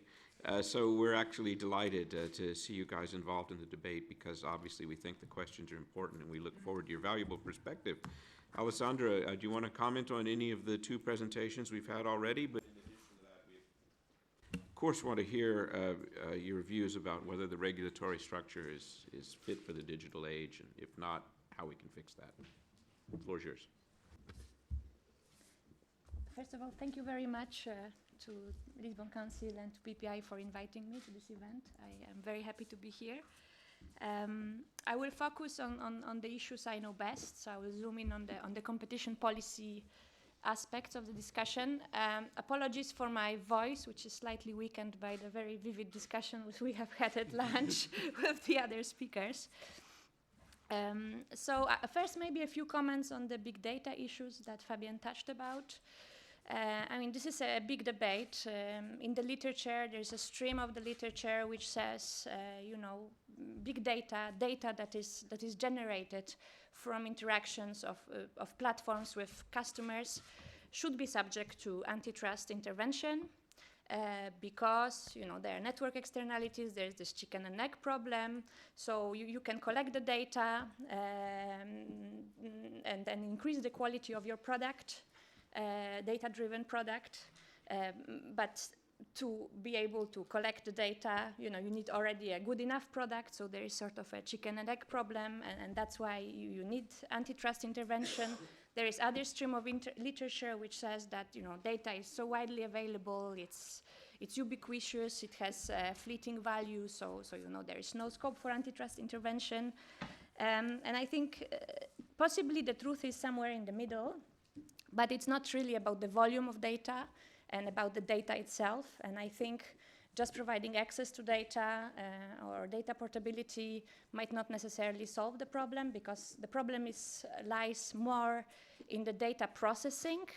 So we're actually delighted to see you guys involved in the debate, because obviously we think the questions are important and we look forward to your valuable perspective. Aleksandra, do you want to comment on any of the two presentations we've had already? But in addition to that, we of course want to hear your views about whether the regulatory structure is fit for the digital age, and if not, how we can fix that. The floor is yours. First of all, thank you very much to Lisbon Council and to PPI for inviting me to this event. I am very happy to be here. I will focus on the issues I know best, so I will zoom in on the competition policy aspects of the discussion. Apologies for my voice, which is slightly weakened by the very vivid discussion which we have had at lunch with the other speakers. First, maybe a few comments on the big data issues that Fabien touched about. I mean, this is a big debate. In the literature, there's a stream of the literature which says, big data that is generated from interactions of platforms with customers should be subject to antitrust intervention because, there are network externalities, there's this chicken and egg problem. So you can collect the data and then increase the quality of your product. Data-driven product, but to be able to collect the data, you need already a good enough product, so there is sort of a chicken and egg problem, and that's why you need antitrust intervention. There is other stream of literature which says that, data is so widely available, it's ubiquitous, it has fleeting value, so there is no scope for antitrust intervention. And I think possibly the truth is somewhere in the middle. But it's not really about the volume of data and about the data itself. And I think just providing access to data or data portability might not necessarily solve the problem, because the problem lies more in the data processing,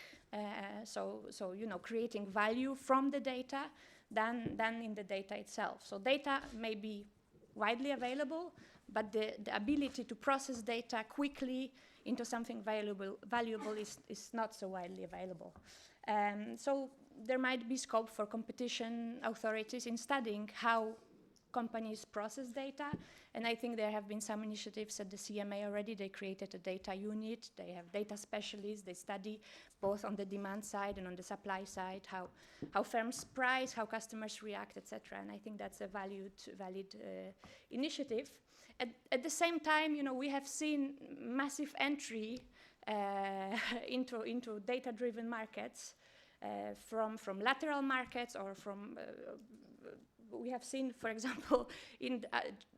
creating value from the data than in the data itself. So data may be widely available, but the ability to process data quickly into something valuable is not so widely available. So there might be scope for competition authorities in studying how companies process data. And I think there have been some initiatives at the CMA already. They created a data unit. They have data specialists. They study both on the demand side and on the supply side, how firms price, how customers react, etc. And I think that's a valid initiative. At the same time, we have seen massive entry into data-driven markets from lateral markets or from. We have seen, for example,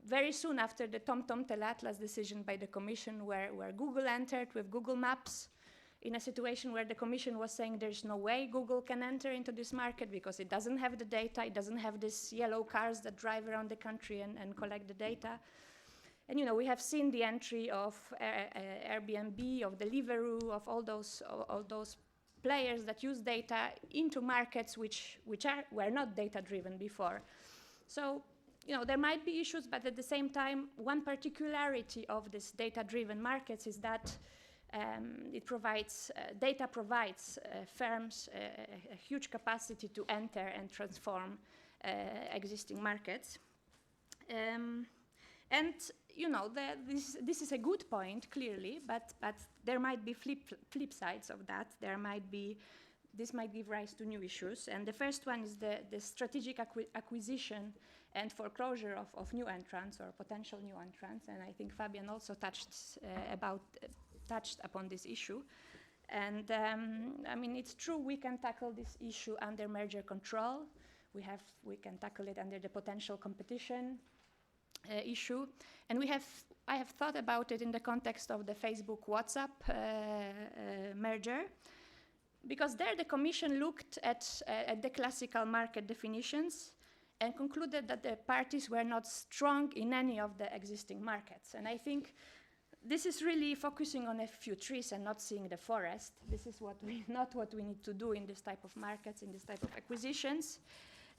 very soon after the TomTom Telatlas decision by the Commission, where Google entered with Google Maps, in a situation where the Commission was saying there's no way Google can enter into this market because it doesn't have the data, it doesn't have these yellow cars that drive around the country and collect the data. And we have seen the entry of Airbnb, of Deliveroo, of all those players that use data into markets which were not data-driven before. So, there might be issues, but at the same time, one particularity of this data-driven markets is that data provides firms a huge capacity to enter and transform existing markets. And this is a good point, clearly, but there might be flip sides of that. This might give rise to new issues. And the first one is the strategic acquisition and foreclosure of new entrants or potential new entrants. And I think Fabien also touched upon this issue. And it's true we can tackle this issue under merger control. We can tackle it under the potential competition issue. And I have thought about it in the context of the Facebook WhatsApp merger, because there the Commission looked at the classical market definitions and concluded that the parties were not strong in any of the existing markets. And I think this is really focusing on a few trees and not seeing the forest. This is not what we need to do in this type of markets, in this type of acquisitions.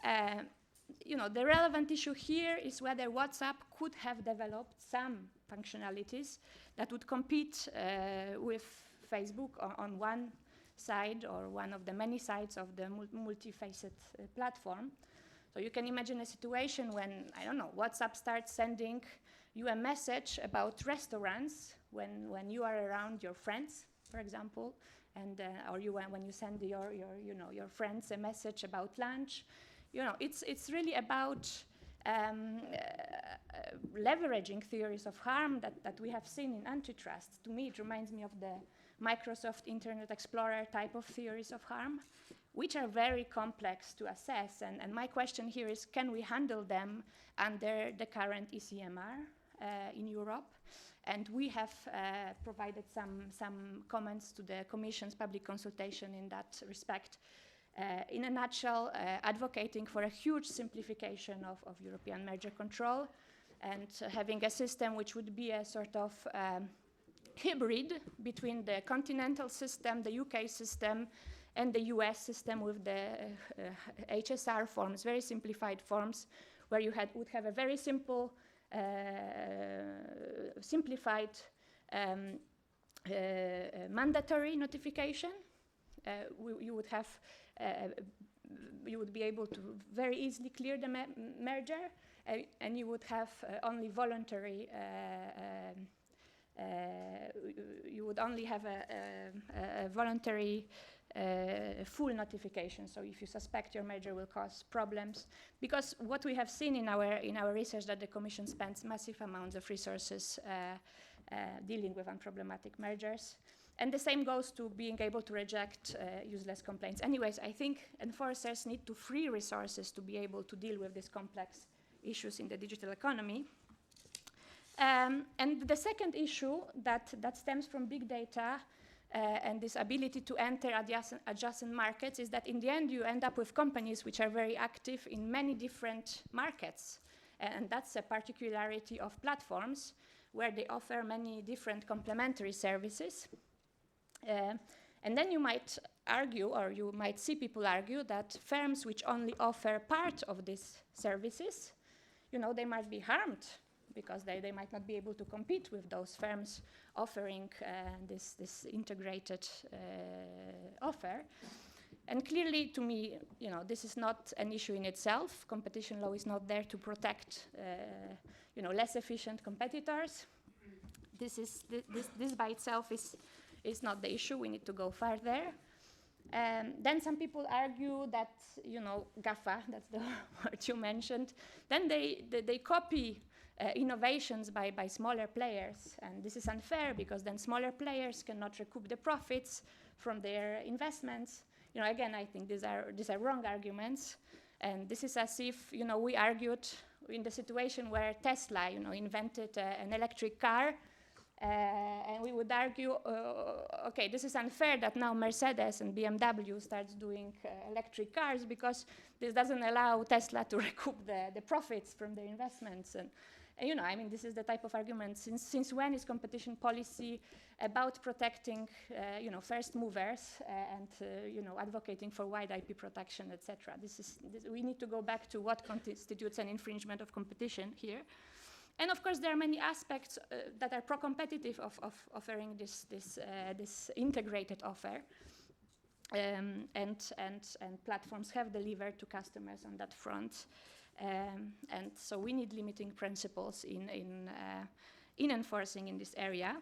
The relevant issue here is whether WhatsApp could have developed some functionalities that would compete with Facebook on one side or one of the many sides of the multifaceted platform. So you can imagine a situation when, I don't know, WhatsApp starts sending you a message about restaurants when you are around your friends, for example, and or when you send your friends a message about lunch. It's really about leveraging theories of harm that we have seen in antitrust. To me, it reminds me of the Microsoft Internet Explorer type of theories of harm, which are very complex to assess. And my question here is, can we handle them under the current ECMR in Europe? And we have provided some comments to the Commission's public consultation in that respect. In a nutshell, advocating for a huge simplification of European merger control and having a system which would be a sort of hybrid between the continental system, the UK system, and the US system with the HSR forms, very simplified forms, where you would have a very simple, simplified mandatory notification. You would be able to very easily clear the merger, and you would have only voluntary. You would only have a voluntary full notification. So if you suspect your merger will cause problems, because what we have seen in our research, that the Commission spends massive amounts of resources dealing with unproblematic mergers. And the same goes to being able to reject useless complaints. Anyways, I think enforcers need to free resources to be able to deal with these complex issues in the digital economy. And the second issue that stems from big data and this ability to enter adjacent markets is that in the end you end up with companies which are very active in many different markets. And that's a particularity of platforms, where they offer many different complementary services. And then you might argue, or you might see people argue, that firms which only offer part of these services, they might be harmed, because they might not be able to compete with those firms offering this integrated offer. And clearly, to me, this is not an issue in itself. Competition law is not there to protect, less efficient competitors. This by itself is not the issue. We need to go further. Then some people argue that, GAFA, that's the word you mentioned, then they copy innovations by smaller players. And this is unfair, because then smaller players cannot recoup the profits from their investments. Again, I think these are wrong arguments. And this is as if, we argued in the situation where Tesla, invented an electric car. And we would argue, okay, this is unfair that now Mercedes and BMW starts doing electric cars, because this doesn't allow Tesla to recoup the profits from their investments. And this is the type of argument. Since when is competition policy about protecting, first movers and advocating for wide IP protection, etc.? We need to go back to what constitutes an infringement of competition here. And of course, there are many aspects that are pro-competitive of offering this integrated offer, and platforms have delivered to customers on that front. And so we need limiting principles in enforcing in this area.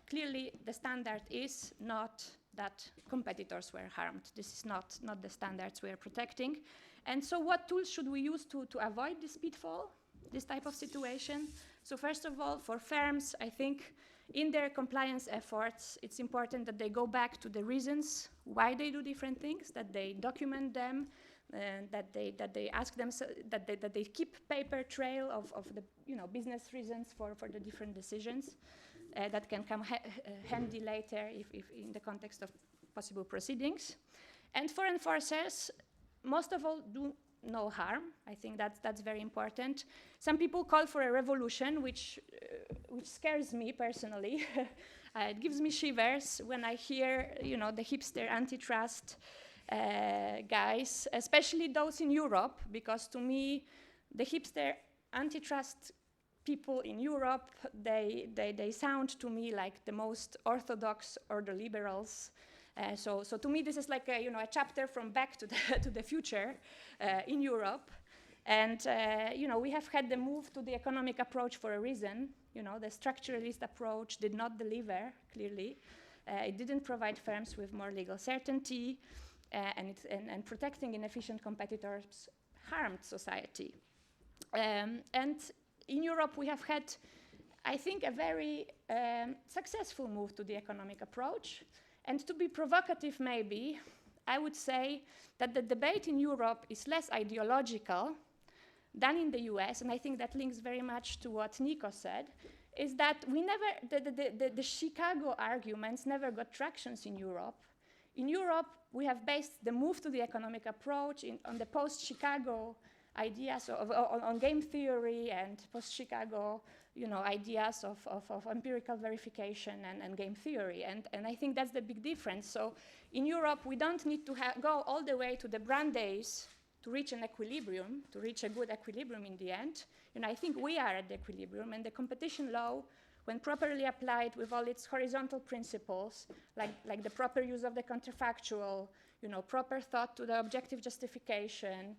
Clearly, the standard is not that competitors were harmed. This is not the standards we are protecting. And so what tools should we use to avoid this pitfall, this type of situation? So first of all, for firms, I think in their compliance efforts, it's important that they go back to the reasons why they do different things, that they document them, that they ask themselves, that they keep paper trail of the business reasons for the different decisions that can come handy later if in the context of possible proceedings. And for enforcers, most of all, do no harm. I think that's very important. Some people call for a revolution, which scares me personally. It gives me shivers when I hear, the hipster antitrust guys, especially those in Europe, because to me, the hipster antitrust people in Europe, they sound to me like the most orthodox or the liberals. So to me, this is like a chapter from Back to the Future in Europe. And we have had the move to the economic approach for a reason. The structuralist approach did not deliver, clearly. It didn't provide firms with more legal certainty, and protecting inefficient competitors harmed society. And in Europe, we have had, I think, a very successful move to the economic approach. And to be provocative, maybe, I would say that the debate in Europe is less ideological than in the US, and I think that links very much to what Nico said, is that we never, the Chicago arguments never got tractions in Europe. In Europe, we have based the move to the economic approach on the post-Chicago ideas on game theory and post-Chicago ideas of empirical verification and game theory. And I think that's the big difference. So in Europe, we don't need to go all the way to the Brand days to reach an equilibrium, to reach a good equilibrium in the end. I think we are at the equilibrium, and the competition law, when properly applied with all its horizontal principles, like the proper use of the counterfactual, proper thought to the objective justification,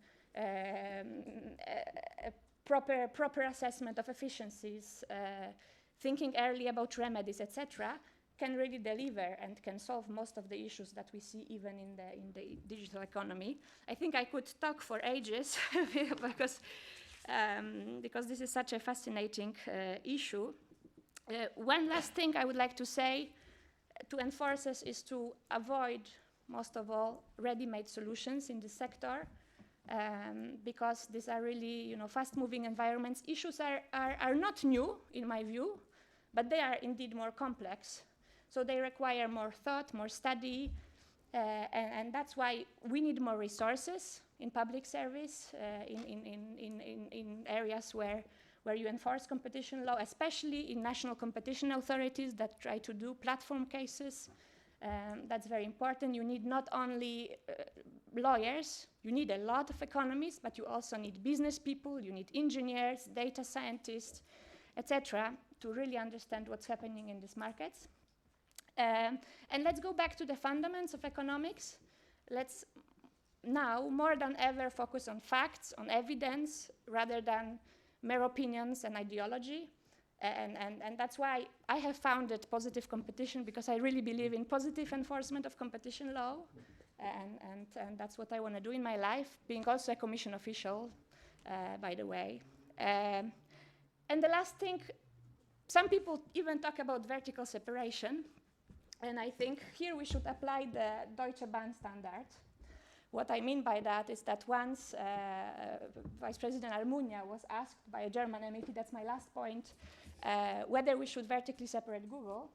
proper assessment of efficiencies, thinking early about remedies, etc., can really deliver and can solve most of the issues that we see even in the digital economy. I think I could talk for ages because this is such a fascinating issue. One last thing I would like to say to enforcers is to avoid, most of all, ready-made solutions in the sector. Because these are really, fast-moving environments. Issues are not new, in my view, but they are indeed more complex. So they require more thought, more study, and that's why we need more resources in public service, in areas where you enforce competition law, especially in national competition authorities that try to do platform cases. That's very important. You need not only lawyers, you need a lot of economists, but you also need business people, you need engineers, data scientists, etc., to really understand what's happening in these markets. And let's go back to the fundamentals of economics. Let's now, more than ever, focus on facts, on evidence, rather than mere opinions and ideology. And that's why I have founded Positive Competition, because I really believe in positive enforcement of competition law. And that's what I want to do in my life, being also a commission official, by the way. And the last thing, some people even talk about vertical separation. And I think here we should apply the Deutsche Bahn standard. What I mean by that is that once Vice President Almunia was asked by a German MEP, that's my last point, whether we should vertically separate Google.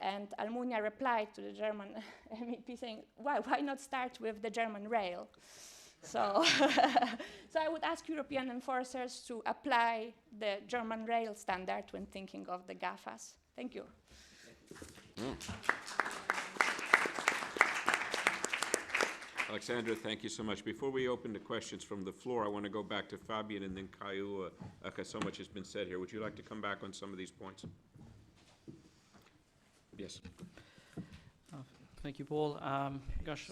And Almunia replied to the German MEP saying, why not start with the German rail? So, so I would ask European enforcers to apply the German rail standard when thinking of the GAFAs. Thank you. Aleksandra, thank you so much. Before we open to questions from the floor, I want to go back to Fabien and then Kai-Uwe, because so much has been said here. Would you like to come back on some of these points? Yes. Thank you, Paul. Gosh,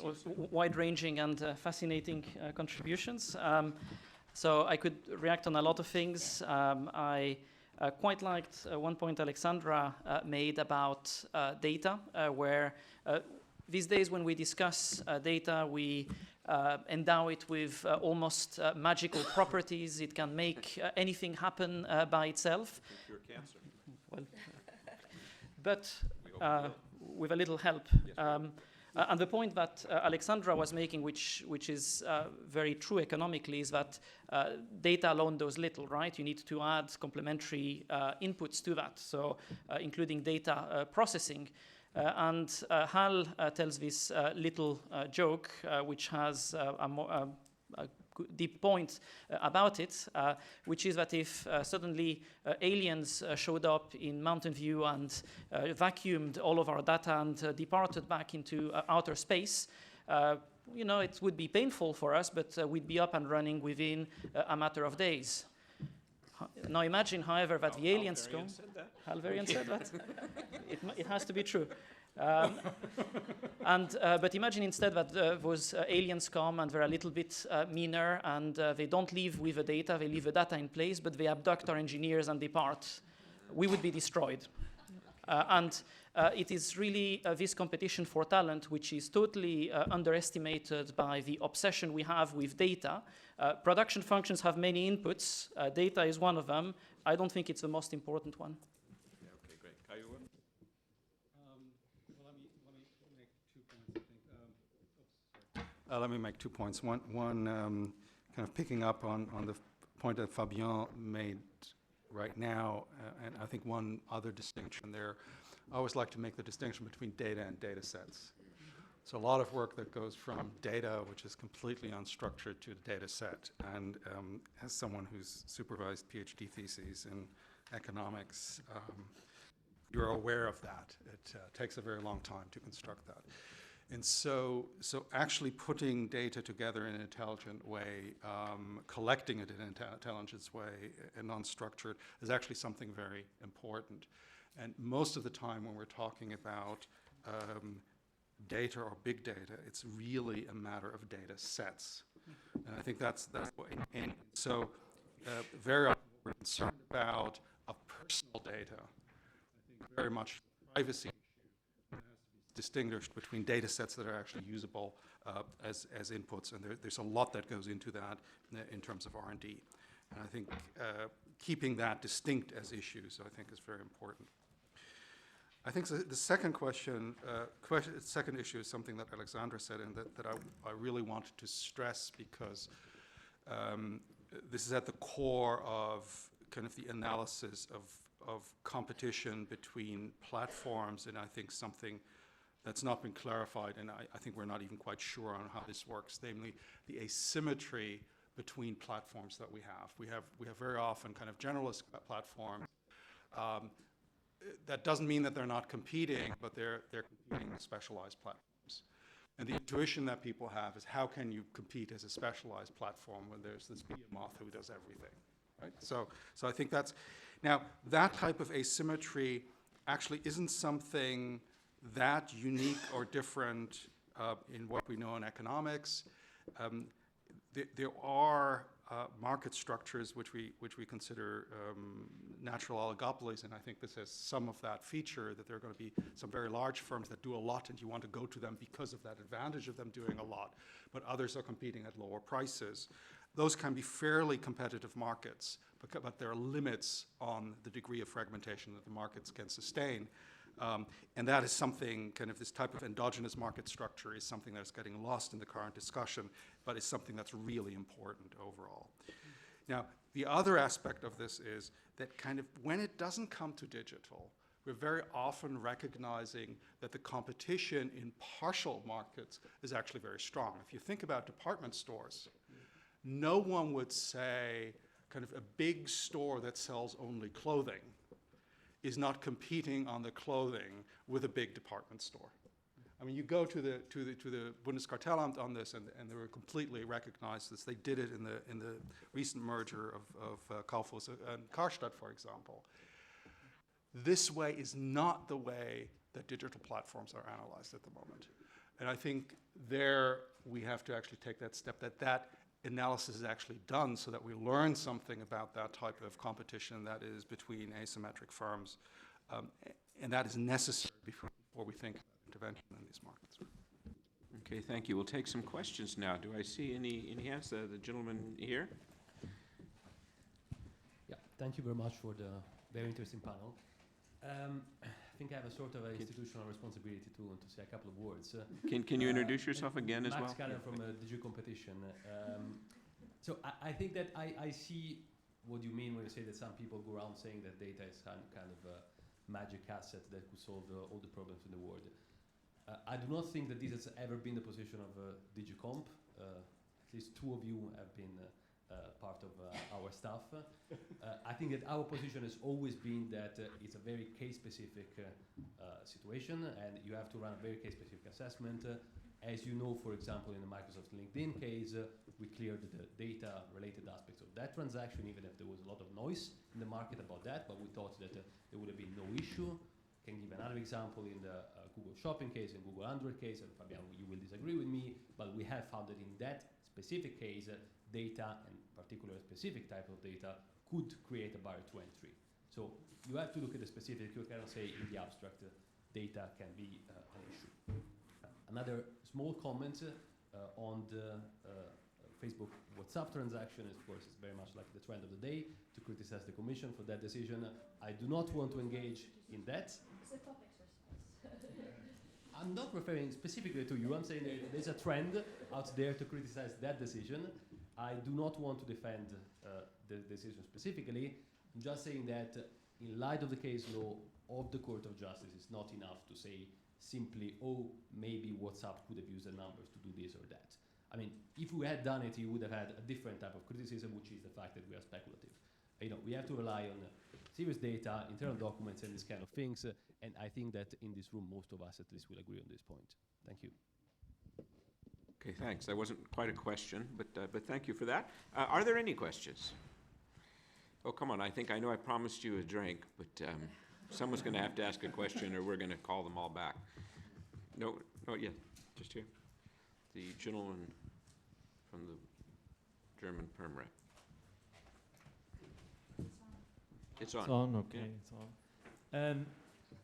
wide-ranging and fascinating contributions. So I could react on a lot of things. I quite liked one point Aleksandra made about data, where these days when we discuss data, we endow it with almost magical properties. It can make anything happen by itself. Cure cancer. Well, but with a little help. Yes, And the point that Aleksandra was making, which is very true economically, is that data alone does little, right? You need to add complementary inputs to that, so including data processing. And Hal tells this little joke, which has a deep point about it, which is that if suddenly aliens showed up in Mountain View and vacuumed all of our data and departed back into outer space, you know, it would be painful for us, but we'd be up and running within a matter of days. Now imagine, however, that the aliens come. Halvarian said that. It has to be true. But imagine instead that those aliens come and they're a little bit meaner, and they don't leave with the data, they leave the data in place, but they abduct our engineers and depart. We would be destroyed. It is really this competition for talent, which is totally underestimated by the obsession we have with data. Production functions have many inputs. Data is one of them. I don't think it's the most important one. Yeah, okay, great. Kai-Uwe? Let me make 2 points. One kind of picking up on the point that Fabien made right now, and I think one other distinction there. I always like to make the distinction between data and data sets. So a lot of work that goes from data, which is completely unstructured, to the data set. And as someone who's supervised PhD theses in economics, you're aware of that. It takes a very long time to construct that. And so actually putting data together in an intelligent way, collecting it in an intelligent way, and unstructured, is actually something very important. And most of the time when we're talking about data or big data, it's really a matter of data sets. And I think that's what, and so very often we're concerned about personal data. I think very much privacy issue has to be distinguished between data sets that are actually usable as inputs, and there's a lot that goes into that in terms of R&D. And I think keeping that distinct as issues, I think, is very important. I think the second second issue is something that Aleksandra said, and that I really wanted to stress, because this is at the core of kind of the analysis of competition between platforms, and I think something that's not been clarified, and I think we're not even quite sure on how this works, namely the asymmetry between platforms that we have. We have very often kind of generalist platforms. That doesn't mean that they're not competing, but they're competing with specialized platforms. And the intuition that people have is, how can you compete as a specialized platform when there's this behemoth who does everything, right? So I think that's, now that type of asymmetry actually isn't something that unique or different in what we know in economics. There are market structures which we consider natural oligopolies, and I think this has some of that feature, that there are going to be some very large firms that do a lot and you want to go to them because of that advantage of them doing a lot, but others are competing at lower prices. Those can be fairly competitive markets, but there are limits on the degree of fragmentation that the markets can sustain. And that is something, kind of this type of endogenous market structure is something that's getting lost in the current discussion, but it's something that's really important overall. Now, the other aspect of this is that kind of when it doesn't come to digital, we're very often recognizing that the competition in partial markets is actually very strong. If you think about department stores, no one would say kind of a big store that sells only clothing is not competing on the clothing with a big department store. I mean, you go to the Bundeskartellamt on this, and they were completely recognized this. They did it in the recent merger of Kaufhaus and Karstadt, for example. This way is not the way that digital platforms are analyzed at the moment. And I think there we have to actually take that step, that analysis is actually done, so that we learn something about that type of competition that is between asymmetric firms, and that is necessary before we think about intervention in these markets. Okay, thank you. We'll take some questions now. Do I see any hands? The gentleman here? Yeah, thank you very much for the very interesting panel. think I have a sort of institutional responsibility to say a couple of words. Can you introduce yourself again as well? Max Galler from Digi Competition. So I think that I see what you mean when you say that some people go around saying that data is kind of a magic asset that could solve all the problems in the world. I do not think that this has ever been the position of DigiComp. At least two of you have been part of our staff. I think that our position has always been that it's a very case-specific situation, and you have to run a very case-specific assessment. As you know, for example, in the Microsoft LinkedIn case, we cleared the data-related aspects of that transaction, even if there was a lot of noise in the market about that, but we thought that there would have been no issue. I can give another example in the Google Shopping case and Google Android case, and Fabien, you will disagree with me, but we have found that in that specific case, data, and particular specific type of data, could create a barrier to entry. So you have to look at the specific. You cannot say in the abstract data can be an issue. Another small comment on the Facebook WhatsApp transaction is, of course, it's very much like the trend of the day to criticize the Commission for that decision. I do not want to engage in that. It's a top exercise. I'm not referring specifically to you. I'm saying that there's a trend out there to criticize that decision. I do not want to defend the decision specifically. I'm just saying that in light of the case law of the Court of Justice, it's not enough to say simply, oh, maybe WhatsApp could have used the numbers to do this or that. I mean, if we had done it, you would have had a different type of criticism, which is the fact that we are speculative. You know, we have to rely on serious data, internal documents, and these kind of things. And I think that in this room, most of us at least will agree on this point. Thank you. Okay, thanks. That wasn't quite a question, but thank you for that. Are there any questions? Oh, come on. I think I know I promised you a drink, but someone's going to have to ask a question or we're going to call them all back. No, yeah, just here. The gentleman from the German perm rep. It's on. It's on, okay, Yeah. it's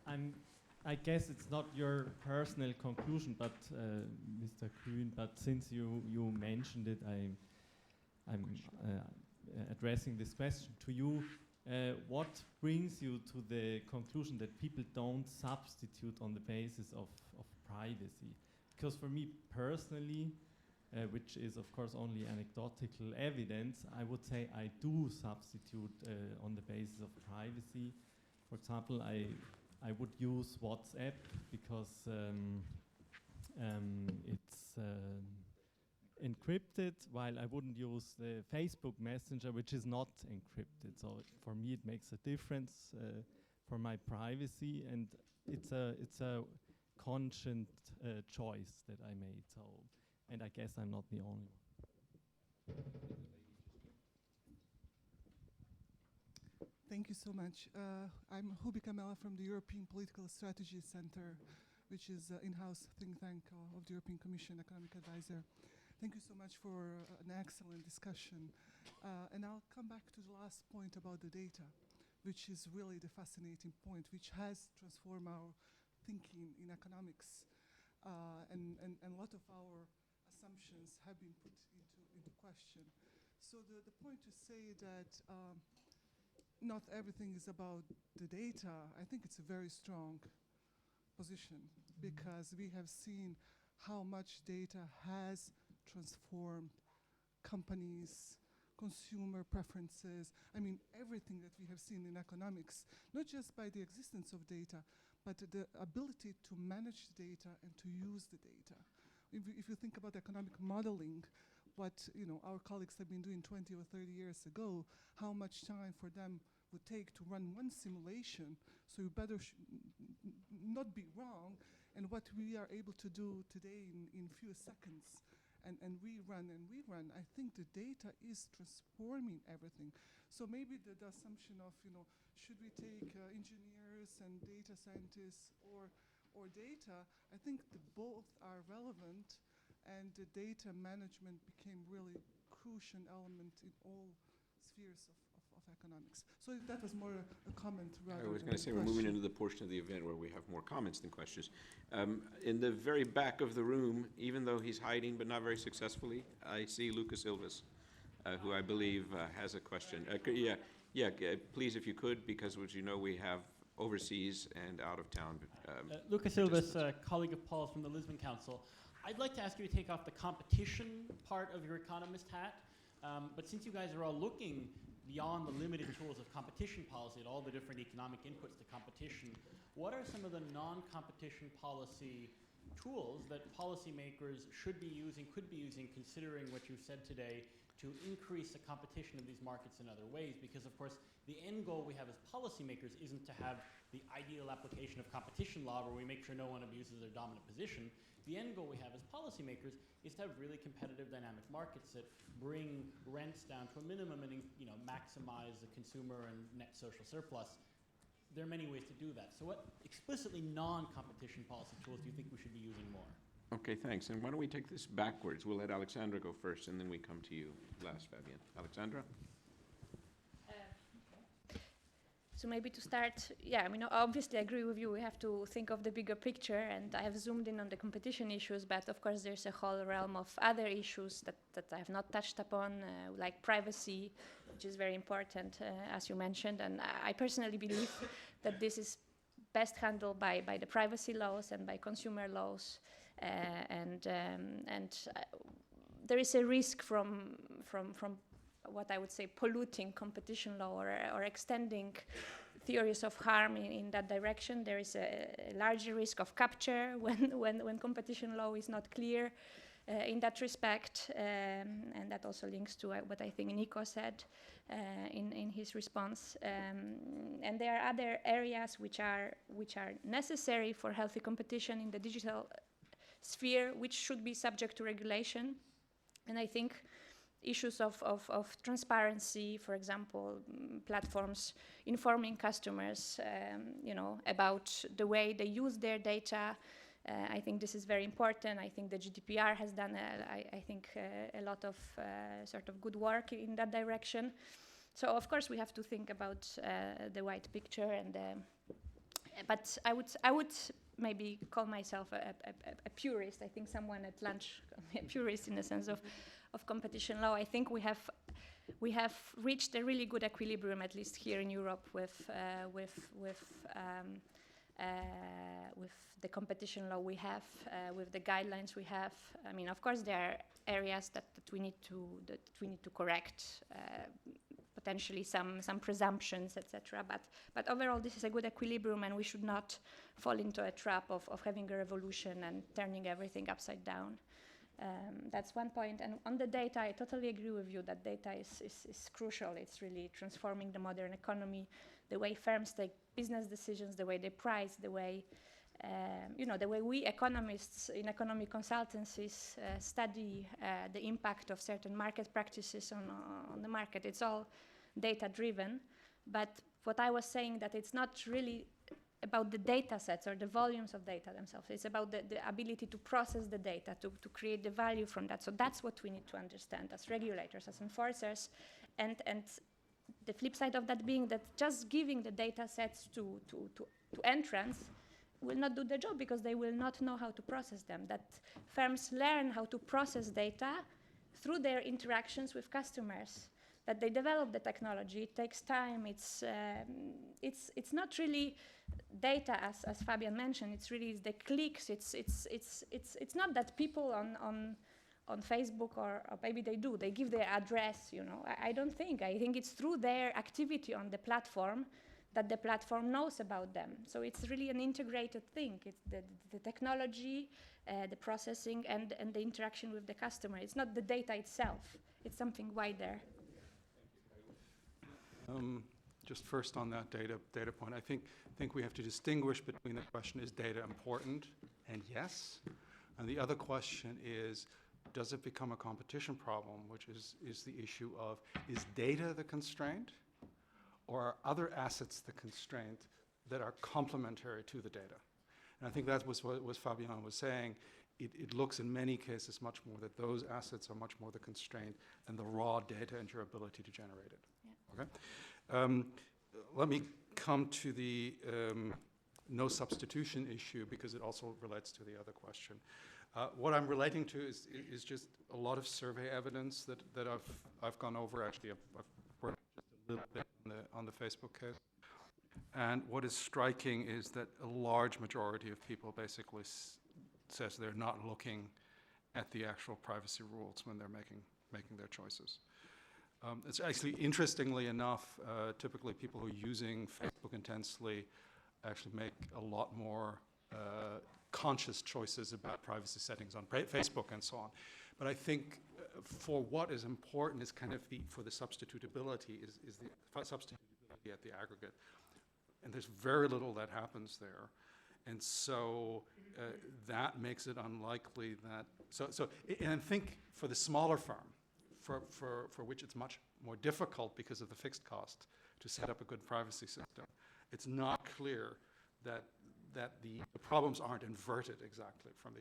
on. I guess it's not your personal conclusion, but Mr. Kühn, but since you mentioned it, I'm addressing this question to you. What brings you to the conclusion that people don't substitute on the basis of privacy? Because for me personally, which is of course only anecdotal evidence, I would say I do substitute on the basis of privacy. For example, I would use WhatsApp because it's encrypted, while I wouldn't use the Facebook Messenger, which is not encrypted. So for me, it makes a difference for my privacy, and it's a conscious choice that I made. So, and I guess I'm not the only one. Thank you so much. I'm Hubi Kamela from the European Political Strategy Center, which is an in-house think tank of the European Commission Economic Advisor. Thank you so much for an excellent discussion. And I'll come back to the last point about the data, which is really the fascinating point, which has transformed our thinking in economics. And a lot of our assumptions have been put into question. So the point to say that not everything is about the data, I think it's a very strong position, because we have seen how much data has transformed companies, consumer preferences. I mean, everything that we have seen in economics, not just by the existence of data, but the ability to manage data and to use the data. If you think about economic modeling, what our colleagues have been doing 20 or 30 years ago, how much time for them would take to run one simulation, so you better not be wrong, and what we are able to do today in few seconds, and rerun, I think the data is transforming everything. So maybe the assumption of, should we take engineers and data scientists or data, I think both are relevant, and the data management became really crucial element in all spheres of economics. So that was more a comment rather than a question. I was going to say we're moving into the portion of the event where we have more comments than questions. In the very back of the room, even though he's hiding but not very successfully, I see Lucas Ilves, who I believe has a question. Please, if you could, because as you know, we have overseas and out of town. Lucas Silvas, colleague of Paul's from the Lisbon Council. I'd like to ask you to take off the competition part of your economist hat, but since you guys are all looking beyond the limited tools of competition policy at all the different economic inputs to competition, what are some of the non-competition policy tools that policymakers should be using, could be using, considering what you've said today, to increase the competition of these markets in other ways? Because of course, the end goal we have as policymakers isn't to have the ideal application of competition law where we make sure no one abuses their dominant position. The end goal we have as policymakers is to have really competitive dynamic markets that bring rents down to a minimum and maximize the consumer and net social surplus. There are many ways to do that. So what explicitly non-competition policy tools do you think we should be using more? Okay, thanks. And why don't we take this backwards? We'll let Aleksandra go first, and then we come to you last, Fabien. Aleksandra? So maybe to start, yeah, I mean, obviously I agree with you. We have to think of the bigger picture, and I have zoomed in on the competition issues, but of course there's a whole realm of other issues that I have not touched upon, like privacy, which is very important, as you mentioned. And I personally believe that this is best handled by the privacy laws and by consumer laws. And there is a risk from what I would say polluting competition law or extending theories of harm in that direction. There is a larger risk of capture when competition law is not clear in that respect, and that also links to what I think Nico said in his response. And there are other areas which are necessary for healthy competition in the digital sphere, which should be subject to regulation. And I think issues of transparency, for example, platforms informing customers, about the way they use their data. I think this is very important. I think the GDPR has done, a lot of sort of good work in that direction. So of course we have to think about the wide picture, and but I would maybe call myself a purist. I think someone at lunch called me a purist in the sense of competition law. I think we have reached a really good equilibrium, at least here in Europe, with the competition law we have, with the guidelines we have. I mean, of course, there are areas that we need to correct, potentially some presumptions, etc. But overall, this is a good equilibrium, and we should not fall into a trap of having a revolution and turning everything upside down. That's one point. And on the data, I totally agree with you that data is crucial. It's really transforming the modern economy, the way firms take business decisions, the way they price, the way, the way we economists in economic consultancies study the impact of certain market practices on the market. It's all data-driven. But what I was saying, that it's not really about the data sets or the volumes of data themselves. It's about the ability to process the data, to create the value from that. So that's what we need to understand as regulators, as enforcers. And the flip side of that being that just giving the data sets to entrants will not do the job, because they will not know how to process them. That firms learn how to process data through their interactions with customers, that they develop the technology. It takes time. It's not really data, as Fabien mentioned. It's really the clicks. It's not that people on Facebook or maybe they do. They give their address. I don't think. I think it's through their activity on the platform that the platform knows about them. So it's really an integrated thing. It's the technology, the processing, and the interaction with the customer. It's not the data itself. It's something wider. Just first on that data point, I think we have to distinguish between the question, is data important? And yes. And the other question is, does it become a competition problem, which is the issue of, is data the constraint, or are other assets the constraint that are complementary to the data? And I think that was what Fabien was saying. It looks in many cases much more that those assets are much more the constraint than the raw data and your ability to generate it. Yeah. Okay. Let me come to the no substitution issue, because it also relates to the other question. What I'm relating to is just a lot of survey evidence that I've gone over. Actually, I've worked just a little bit on the Facebook case. And what is striking is that a large majority of people basically says they're not looking at the actual privacy rules when they're making their choices. It's actually, interestingly enough, typically people who are using Facebook intensely actually make a lot more conscious choices about privacy settings on Facebook and so on. But I think for what is important is kind of for the substitutability, is the substitutability at the aggregate. And there's very little that happens there. And so that makes it unlikely that, and I think for the smaller firm, for which it's much more difficult because of the fixed cost to set up a good privacy system, it's not clear that the problems aren't inverted exactly from the,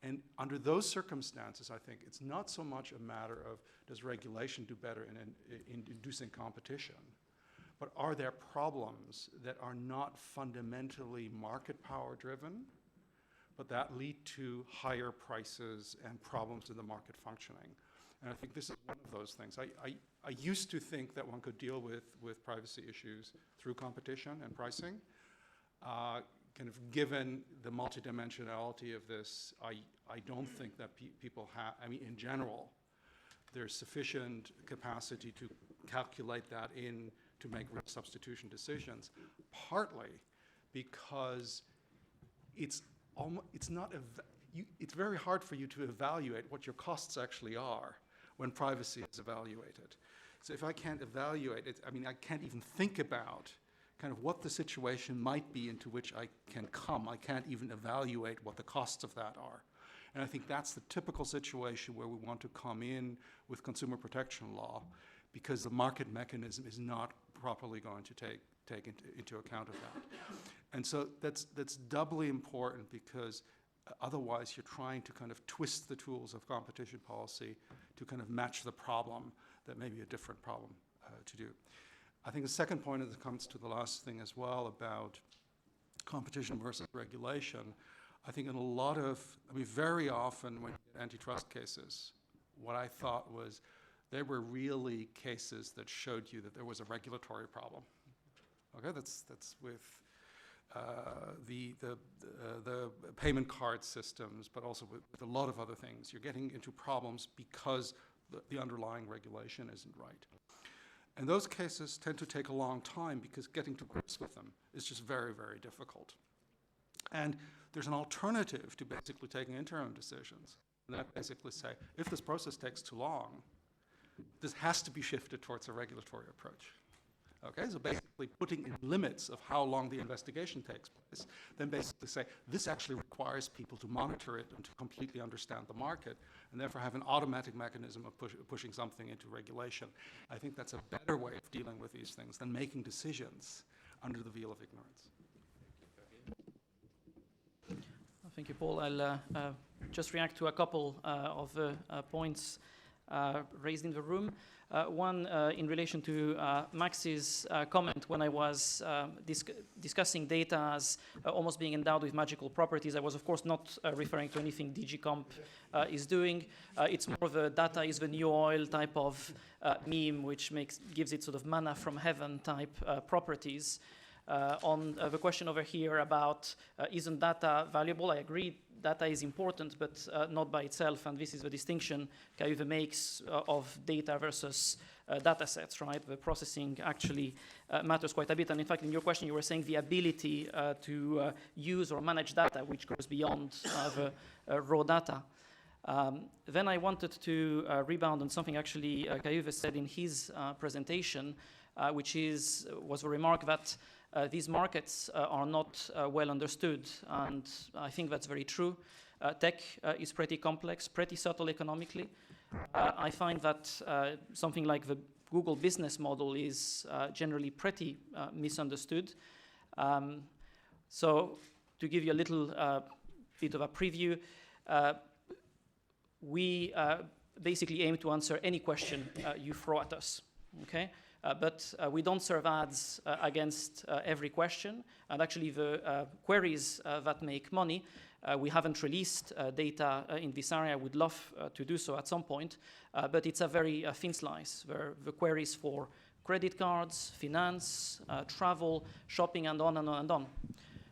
and under those circumstances, I think it's not so much a matter of does regulation do better in inducing competition, but are there problems that are not fundamentally market power driven, but that lead to higher prices and problems in the market functioning? And I think this is one of those things. I used to think that one could deal with privacy issues through competition and pricing. Kind of given the multidimensionality of this, I don't think that people have, I mean, in general, there's sufficient capacity to calculate that in to make real substitution decisions, partly because it's very hard for you to evaluate what your costs actually are when privacy is evaluated. So if I can't evaluate it, I mean, I can't even think about kind of what the situation might be into which I can come. I can't even evaluate what the costs of that are. And I think that's the typical situation where we want to come in with consumer protection law, because the market mechanism is not properly going to take into account of that. And so that's doubly important, because otherwise you're trying to kind of twist the tools of competition policy to kind of match the problem that may be a different problem to do. I think the second point that comes to the last thing as well about competition versus regulation, I think in a lot of, I mean, very often when you get antitrust cases, what I thought was they were really cases that showed you that there was a regulatory problem. Okay, that's with the payment card systems, but also with a lot of other things. You're getting into problems because the underlying regulation isn't right. And those cases tend to take a long time because getting to grips with them is just very, very difficult. And there's an alternative to basically taking interim decisions. And that basically say, if this process takes too long, this has to be shifted towards a regulatory approach. Okay, so basically putting in limits of how long the investigation takes place, then basically say, this actually requires people to monitor it and to completely understand the market, and therefore have an automatic mechanism of pushing something into regulation. I think that's a better way of dealing with these things than making decisions under the veil of ignorance. Thank you, Paul. I'll just react to a couple of points raised in the room. One in relation to Max's comment when I was discussing data as almost being endowed with magical properties. I was, of course, not referring to anything DG Comp is doing. It's more of a data is the new oil type of meme, which gives it sort of manna from heaven type properties. On the question over here about isn't data valuable, I agree, data is important, but not by itself, and this is the distinction Kai-Uwe makes of data versus data sets, right? The processing actually matters quite a bit, and in fact, in your question, you were saying the ability to use or manage data, which goes beyond the raw data. Then I wanted to rebound on something actually Kai-Uwe said in his presentation, which was a remark that these markets are not well understood, and I think that's very true. Tech is pretty complex, pretty subtle economically. I find that something like the Google business model is generally pretty misunderstood. So to give you a little bit of a preview, we basically aim to answer any question you throw at us, okay? But we don't serve ads against every question. And actually, the queries that make money, we haven't released data in this area. I would love to do so at some point. But it's a very thin slice, where the queries for credit cards, finance, travel, shopping, and on and on and on.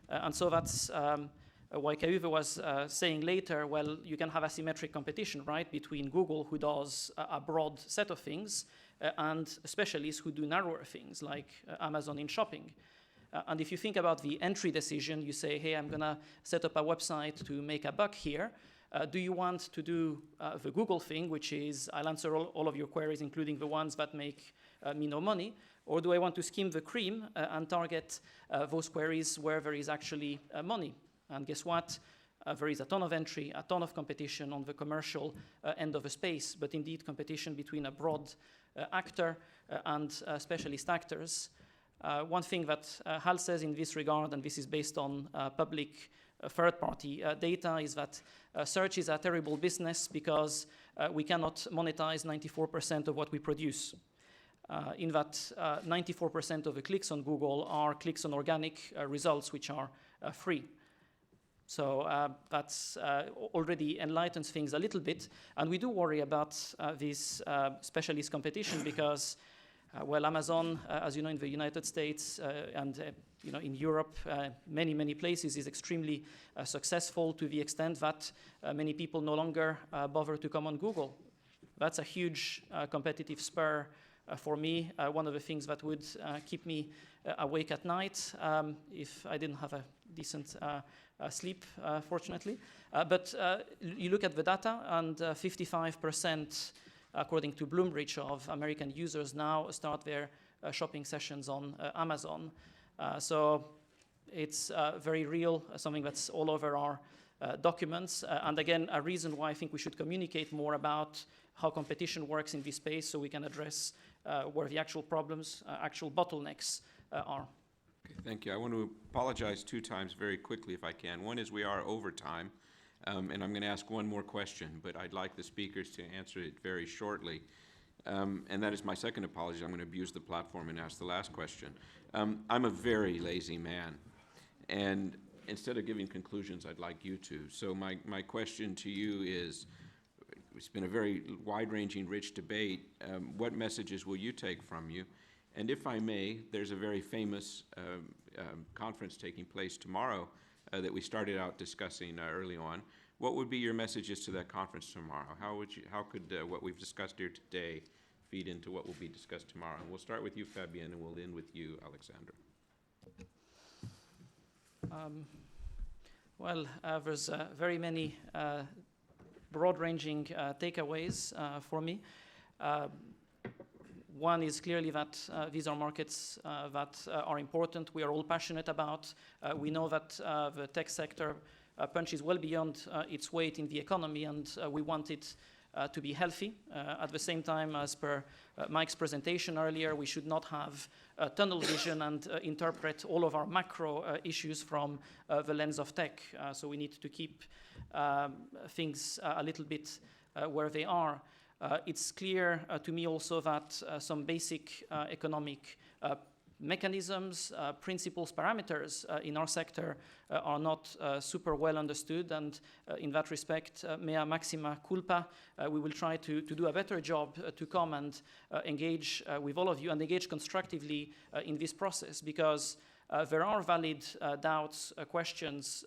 And so that's why Kai-Uwe was saying later, well, you can have asymmetric competition, right, between Google, who does a broad set of things, and specialists who do narrower things, like Amazon in shopping. And if you think about the entry decision, you say, hey, I'm going to set up a website to make a buck here. Do you want to do the Google thing, which is I'll answer all of your queries, including the ones that make me no money? Or do I want to skim the cream and target those queries where there is actually money? And guess what? There is a ton of entry, a ton of competition on the commercial end of the space, but indeed competition between a broad actor and specialist actors. One thing that HAL says in this regard, and this is based on public third-party data, is that search is a terrible business because we cannot monetize 94% of what we produce. In that 94% of the clicks on Google are clicks on organic results, which are free. So that's already enlightens things a little bit. And we do worry about this specialist competition because well, Amazon, as you know, in the United States and you know, in Europe, many places is extremely successful to the extent that many people no longer bother to come on Google. That's a huge competitive spur for me. One of the things that would keep me awake at night if I didn't have a decent sleep, fortunately. But you look at the data, and 55%, according to Bloomberg, of American users now start their shopping sessions on Amazon. So it's very real, something that's all over our documents. And again, a reason why I think we should communicate more about how competition works in this space so we can address where the actual problems, actual bottlenecks are. Okay, thank you. I want to apologize 2 times very quickly if I can. One is we are over time. And I'm going to ask one more question, but I'd like the speakers to answer it very shortly. And that is my second apology. I'm going to abuse the platform and ask the last question. I'm a very lazy man. And instead of giving conclusions, I'd like you to. So my question to you is, it's been a very wide-ranging, rich debate. What messages will you take from you? And if I may, there's a very famous conference taking place tomorrow that we started out discussing early on. What would be your messages to that conference tomorrow? How could what we've discussed here today feed into what will be discussed tomorrow? And we'll start with you, Fabien, and we'll end with you, Aleksandra. Well, there's very many broad-ranging takeaways for me. One is clearly that these are markets that are important. We are all passionate about. We know that the tech sector punches well beyond its weight in the economy, and we want it to be healthy. At the same time, as per Mike's presentation earlier, we should not have tunnel vision and interpret all of our macro issues from the lens of tech. So we need to keep things a little bit where they are. It's clear to me also that some basic economic mechanisms, principles, parameters in our sector are not super well understood, and in that respect, mea maxima culpa, we will try to do a better job to come and engage with all of you and engage constructively in this process, because there are valid doubts, questions,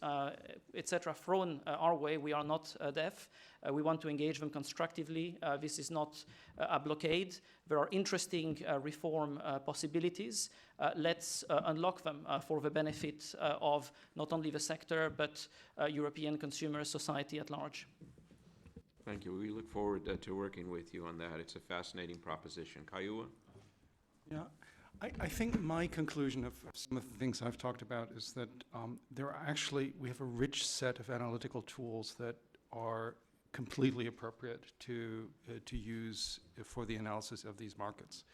etc. thrown our way. We are not deaf. We want to engage them constructively. This is not a blockade. There are interesting reform possibilities. Let's unlock them for the benefit of not only the sector, but European consumers, society at large. Thank you. We look forward to working with you on that. It's a fascinating proposition. Kai-Uwe? Yeah. I think my conclusion of some of the things I've talked about is that we have a rich set of analytical tools that are completely appropriate to use for the analysis of these markets.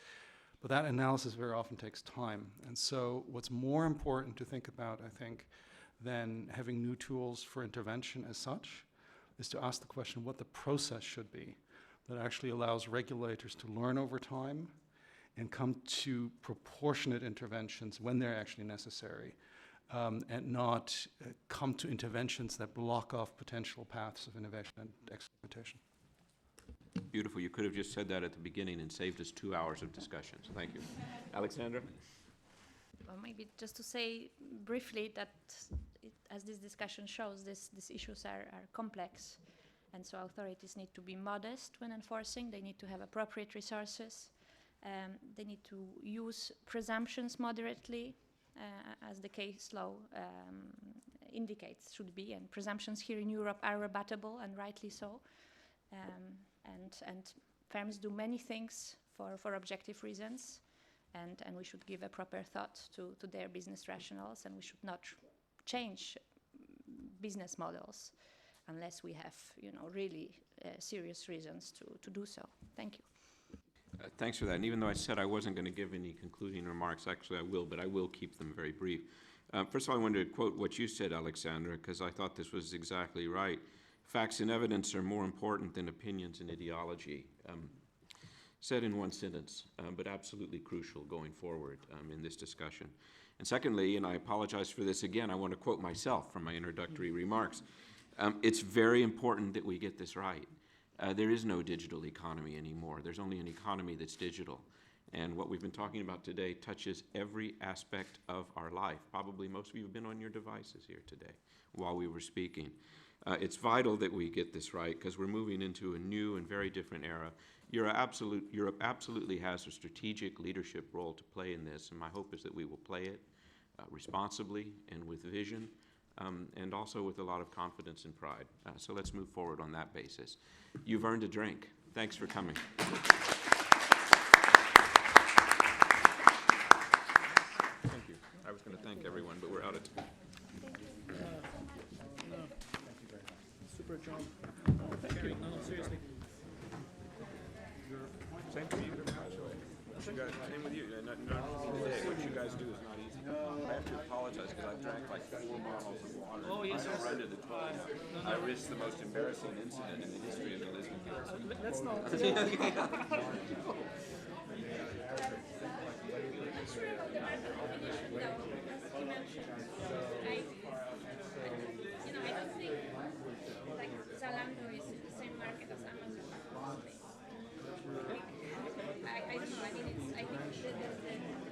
But that analysis very often takes time. And so what's more important to think about, I think, than having new tools for intervention as such, is to ask the question what the process should be that actually allows regulators to learn over time and come to proportionate interventions when they're actually necessary, and not come to interventions that block off potential paths of innovation and experimentation. Beautiful. You could have just said that at the beginning and saved us 2 hours of discussion. So thank you. Aleksandra? Well, maybe just to say briefly that, as this discussion shows, these issues are complex. And so authorities need to be modest when enforcing. They need to have appropriate resources. They need to use presumptions moderately, as the case law indicates should be. And presumptions here in Europe are rebuttable, and rightly so. And firms do many things for objective reasons. And we should give a proper thought to their business rationales, and we should not change business models unless we have, really serious reasons to do so. Thank you. Thanks for that. And even though I said I wasn't going to give any concluding remarks, actually I will, but I will keep them very brief. First of all, I wanted to quote what you said, Aleksandra, because I thought this was exactly right. Facts and evidence are more important than opinions and ideology. Said in one sentence, but absolutely crucial going forward in this discussion. And secondly, and I apologize for this again, I want to quote myself from my introductory remarks. It's very important that we get this right. There is no digital economy anymore. There's only an economy that's digital. And what we've been talking about today touches every aspect of our life. Probably most of you have been on your devices here today while we were speaking. It's vital that we get this right because we're moving into a new and very different era. Europe absolutely has a strategic leadership role to play in this, and my hope is that we will play it responsibly and with vision, and also with a lot of confidence and pride. So let's move forward on that basis. You've earned a drink. Thanks for coming. Thank you. I was going to thank everyone, but we're out of time. Super job. Thank you. No, seriously. Same to you. Same with you. Not easy today. What you guys do is not easy. I have to apologize because I've drank like 4 bottles of water. Oh, yes, I run to the toilet now. I risked the most embarrassing incident in the history of the Lisbon Council. Let's not. I don't think like Zalando is in the same market as Amazon. I don't know. I mean, I think the